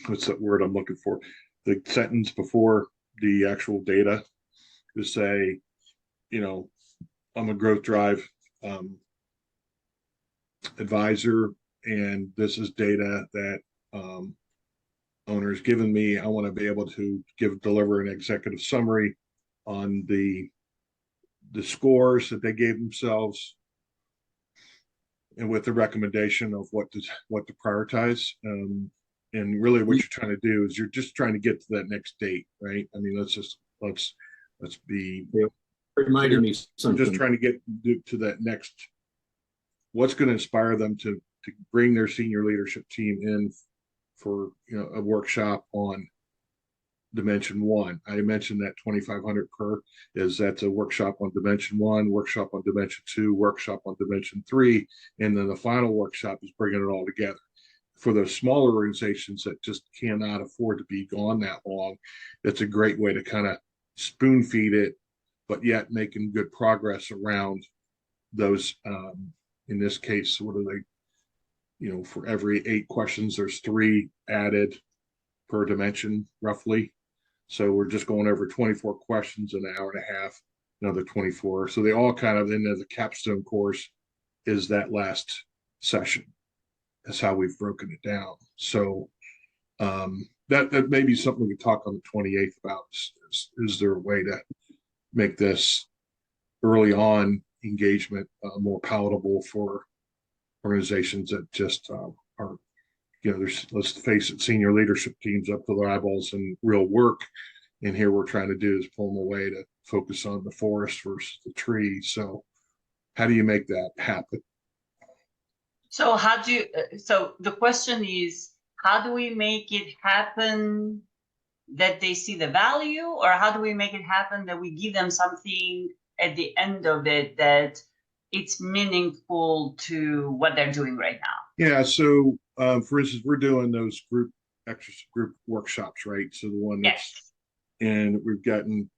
what's that word I'm looking for? The sentence before the actual data to say, I'm a growth drive advisor, and this is data that owner has given me. I want to be able to deliver an executive summary on the scores that they gave themselves, and with the recommendation of what to prioritize. And really what you're trying to do is you're just trying to get to that next date, right? I mean, let's be reminding me something. Just trying to get to that next, what's going to inspire them to bring their senior leadership team in for a workshop on dimension 1. I mentioned that 2,500 per that's a workshop on dimension 1, workshop on dimension 2, workshop on dimension 3, and then the final workshop is bringing it all together. For those smaller organizations that just cannot afford to be gone that long, that's a great way to kind of spoon feed it, but yet making good progress around those. In this case, what are they? For every 8 questions, there's 3 added per dimension, roughly. So we're just going over 24 questions in an hour and a half, another 24. So they all kind of, in the capstone course is that last session. That's how we've broken it down. So that may be something we could talk on the 28th about. Is there a way to make this early on engagement more palatable for organizations that just are, let's face it, senior leadership teams up to their eyeballs in real work. And here we're trying to do is pull them away to focus on the forest versus the tree. So how do you make that happen? So so the question is, how do we make it happen that they see the value, or how do we make it happen that we give them something at the end of it that it's meaningful to what they're doing right now? Yeah. So for instance, we're doing those group workshops, right? So the one that's, and we've gotten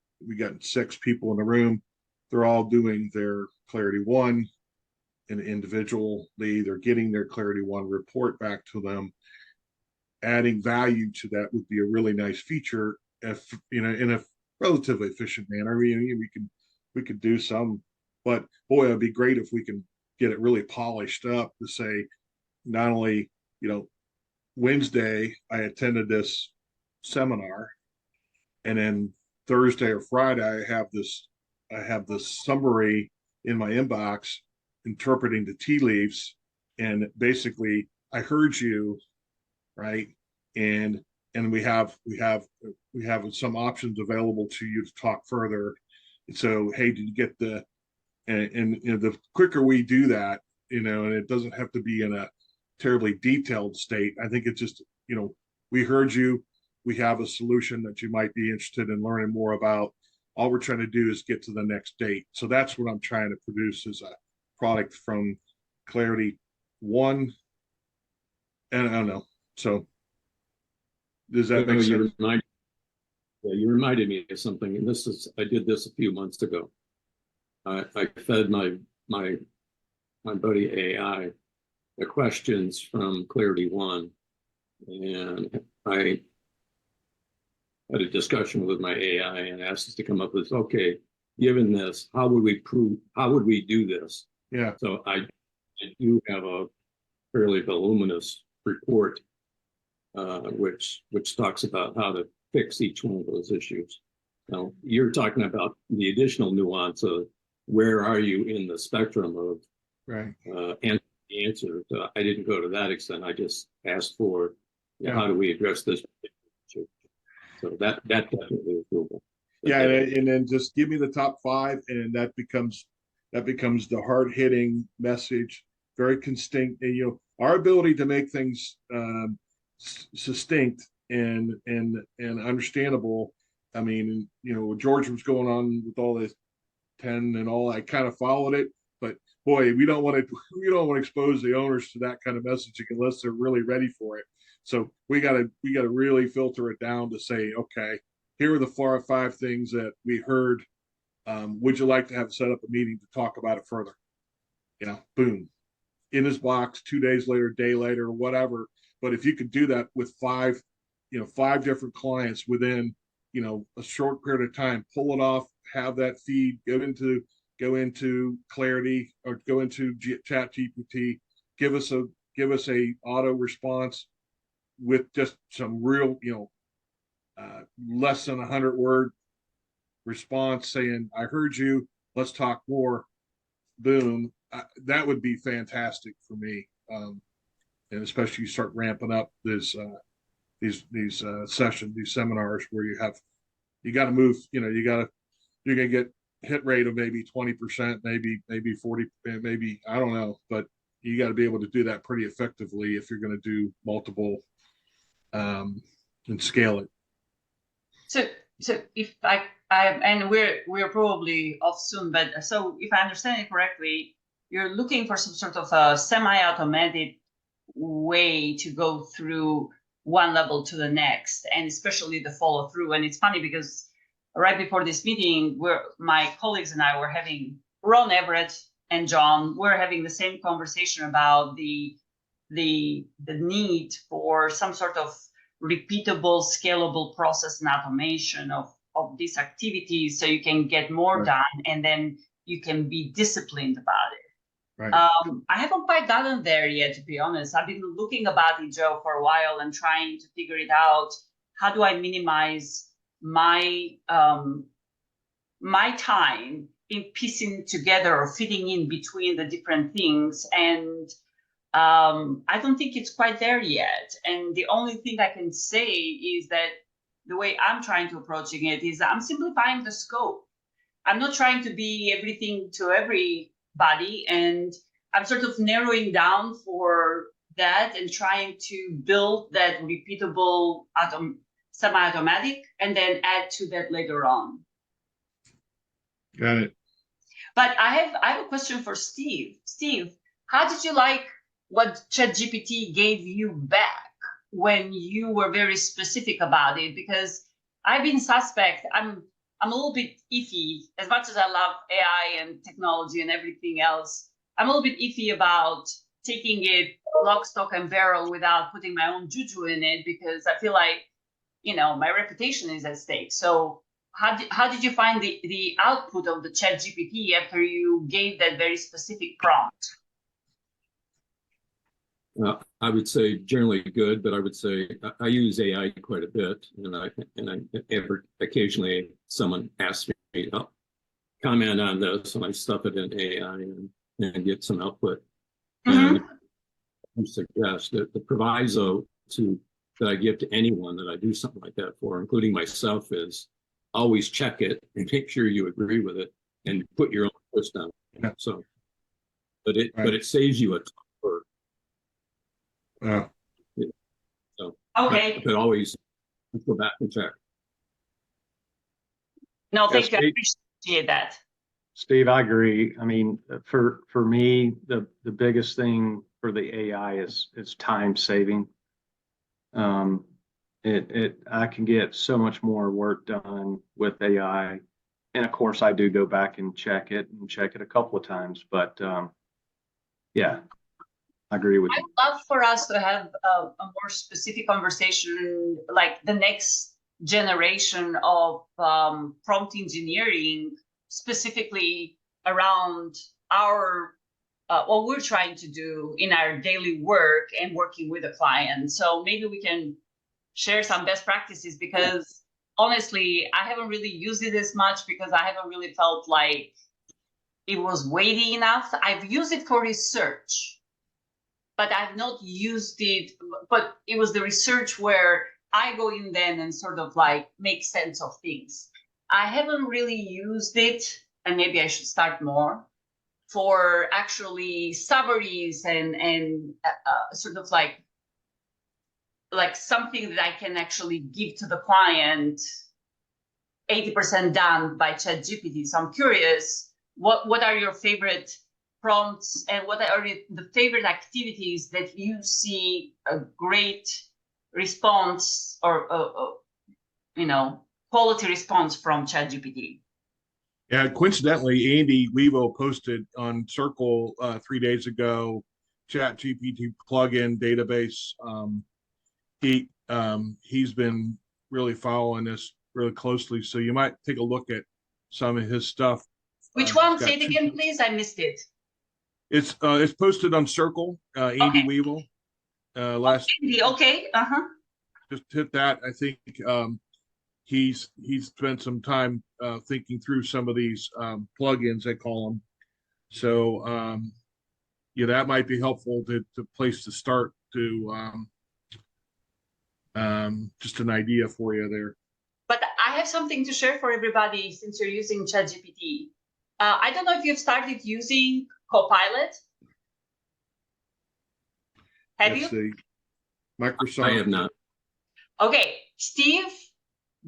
6 people in the room. They're all doing their Clarity One and individually. They're getting their Clarity One report back to them. Adding value to that would be a really nice feature if, in a relatively efficient manner. I mean, we could do some, but boy, it'd be great if we can get it really polished up to say, not only, Wednesday I attended this seminar, and then Thursday or Friday I have this summary in my inbox interpreting the tea leaves, and basically I heard you, right? And we have some options available to you to talk further. So, hey, did you get and the quicker we do that, and it doesn't have to be in a terribly detailed state. I think it's just, we heard you, we have a solution that you might be interested in learning more about. All we're trying to do is get to the next date. So that's what I'm trying to produce as a product from Clarity One. And I don't know. So does that make sense? You reminded me of something, and I did this a few months ago. I fed my buddy AI the questions from Clarity One, and I had a discussion with my AI and asked us to come up with, okay, given this, how would we do this? Yeah. So I do have a fairly voluminous report, which talks about how to fix each one of those issues. Now, you're talking about the additional nuance of where are you in the spectrum of right answer. I didn't go to that extent. I just asked for how do we address this issue? So that definitely is doable. Yeah, and then just give me the top 5, and that becomes the hard-hitting message, very distinct. And, our ability to make things succinct and understandable. I mean, George was going on with all this 10 and all. I kind of followed it, but boy, we don't want to expose the owners to that kind of messaging unless they're really ready for it. So we got to really filter it down to say, okay, here are the 5 things that we heard. Would you like to have set up a meeting to talk about it further? Boom, in his box, 2 days later, day later, whatever. But if you could do that with 5 different clients within, a short period of time, pull it off, have that feed, go into Clarity or go into Chat GPT, give us a auto response with just some real, less than 100-word response saying, I heard you, let's talk more. Boom. That would be fantastic for me. And especially you start ramping up these sessions, these seminars where you got to move, you're going to get hit rate of maybe 20%, maybe 40, maybe, I don't know, but you got to be able to do that pretty effectively if you're going to do multiple and scale it. So if and we're probably off soon, but so if I understand it correctly, you're looking for some sort of a semi-automated way to go through one level to the next, and especially the follow through. And it's funny because right before this meeting, my colleagues and I were having, Ron Everett and John, we're having the same conversation about the need for some sort of repeatable, scalable process and automation of these activities so you can get more done, and then you can be disciplined about it. Right. I haven't quite gotten there yet, to be honest. I've been looking about it, Joe, for a while and trying to figure it out. How do I minimize my time in piecing together or fitting in between the different things? And I don't think it's quite there yet. And the only thing I can say is that the way I'm trying to approaching it is I'm simplifying the scope. I'm not trying to be everything to everybody, and I'm sort of narrowing down for that and trying to build that repeatable semi-automatic and then add to that later on. Got it. But I have a question for Steve. Steve, how did you like what ChatGPT gave you back when you were very specific about it? Because I've been suspect. I'm a little bit iffy. As much as I love AI and technology and everything else, I'm a little bit iffy about taking it lock, stock, and barrel without putting my own juju in it, because I feel like, you know, my reputation is at stake. So how did you find the output of the ChatGPT after you gave that very specific prompt? I would say generally good, but I would say I use AI quite a bit, and I occasionally someone asks me to comment on this, and I stuff it in AI and get some output. Mm-hmm. And I suggest that the proviso that I give to anyone that I do something like that for, including myself, is always check it and make sure you agree with it and put your own twist on it. Yeah. So, but it saves you a ton of work. So Okay. but always go back and check. No, thank Yes, you. I appreciate that. Steve, I agree. I mean, for me, the biggest thing for the AI is time saving. I can get so much more work done with AI, and of course I do go back and check it a couple of times, but yeah, I agree with you. I'd love for us to have a more specific conversation, like the next generation of prompt engineering, specifically around our what we're trying to do in our daily work and working with a client. So maybe we can share some best practices, because honestly, I haven't really used it as much because I haven't really felt like it was weighty enough. I've used it for research, but I've not used it, but it was the research where I go in then and sort of like make sense of things. I haven't really used it, and maybe I should start more, for actually summaries and sort of like something that I can actually give to the client 80% done by ChatGPT. So I'm curious, what are your favorite prompts, and what are the favorite activities that you see a great response or quality response from ChatGPT? Yeah, coincidentally, Andy Wevo posted on Circle 3 days ago, ChatGPT plugin database. He's been really following this really closely, so you might take a look at some of his stuff. Which one? Say it again, please. I missed it. It's posted on Circle. Andy Wevo. Andy, okay. Just hit that. I think he's spent some time thinking through some of these plugins, I call them. So yeah, that might be helpful to place to start to just an idea for you there. But I have something to share for everybody since you're using ChatGPT. I don't know if you've started using Copilot. Have you? Microsoft. I have not. Okay, Steve,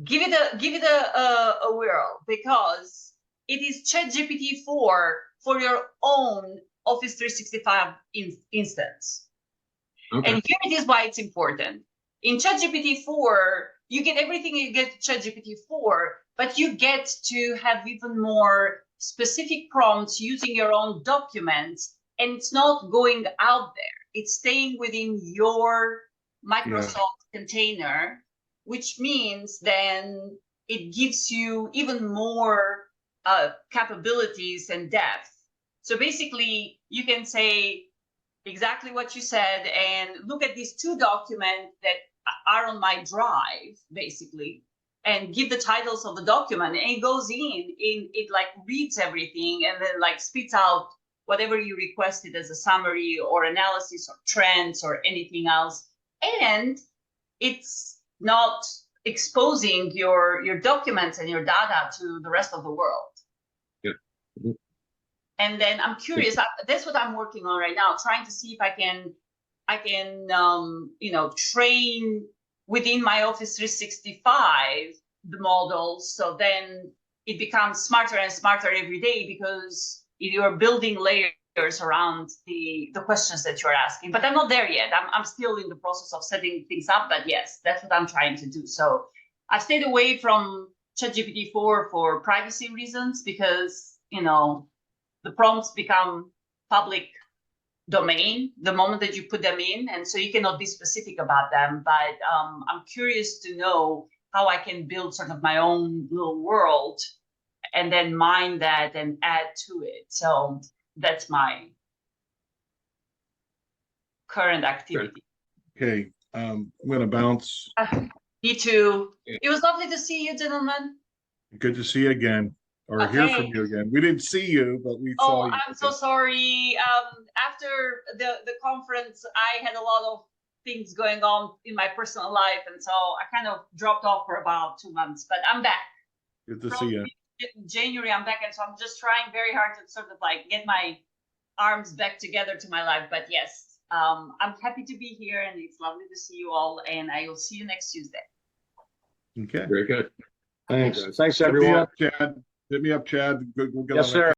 give it a whirl, because it is ChatGPT 4 for your own Office 365 instance. Okay. And here it is why it's important. In ChatGPT 4, you get everything you get ChatGPT 4, but you get to have even more specific prompts using your own documents, and it's not going out there. It's staying within your Microsoft container, which means then it gives you even more capabilities and depth. So basically, you can say exactly what you said and look at these 2 documents that are on my drive, basically, and give the titles of the document, and it goes in it like reads everything and then like spits out whatever you requested as a summary or analysis or trends or anything else. And it's not exposing your documents and your data to the rest of the world. Yeah. Mm-hmm. And then I'm curious, that's what I'm working on right now, trying to see if I can train within my Office 365 the models, so then it becomes smarter and smarter every day, because you're building layers around the questions that you're asking. But I'm not there yet. I'm still in the process of setting things up, but yes, that's what I'm trying to do. So I stayed away from ChatGPT-4 for privacy reasons, because, the prompts become public domain the moment that you put them in, and so you cannot be specific about them. But I'm curious to know how I can build sort of my own little world and then mine that and add to it. So that's my current activity. Okay, I'm gonna bounce. Me too. It was lovely to see you, gentlemen. Good to see you again, or hear from Okay. you again. We didn't see you, but we saw Oh, you. I'm so sorry. After the conference, I had a lot of things going on in my personal life, and so I kind of dropped off for about 2 months, but I'm back. Good to see you. January, I'm back, and so I'm just trying very hard to sort of like get my arms back together to my life. But yes, I'm happy to be here, and it's lovely to see you all, and I will see you next Tuesday. Okay. Very good. Thanks. Okay. Thanks, Hit me everyone. up, Chad. Hit me up, Chad. We'll get Yes, on that sir.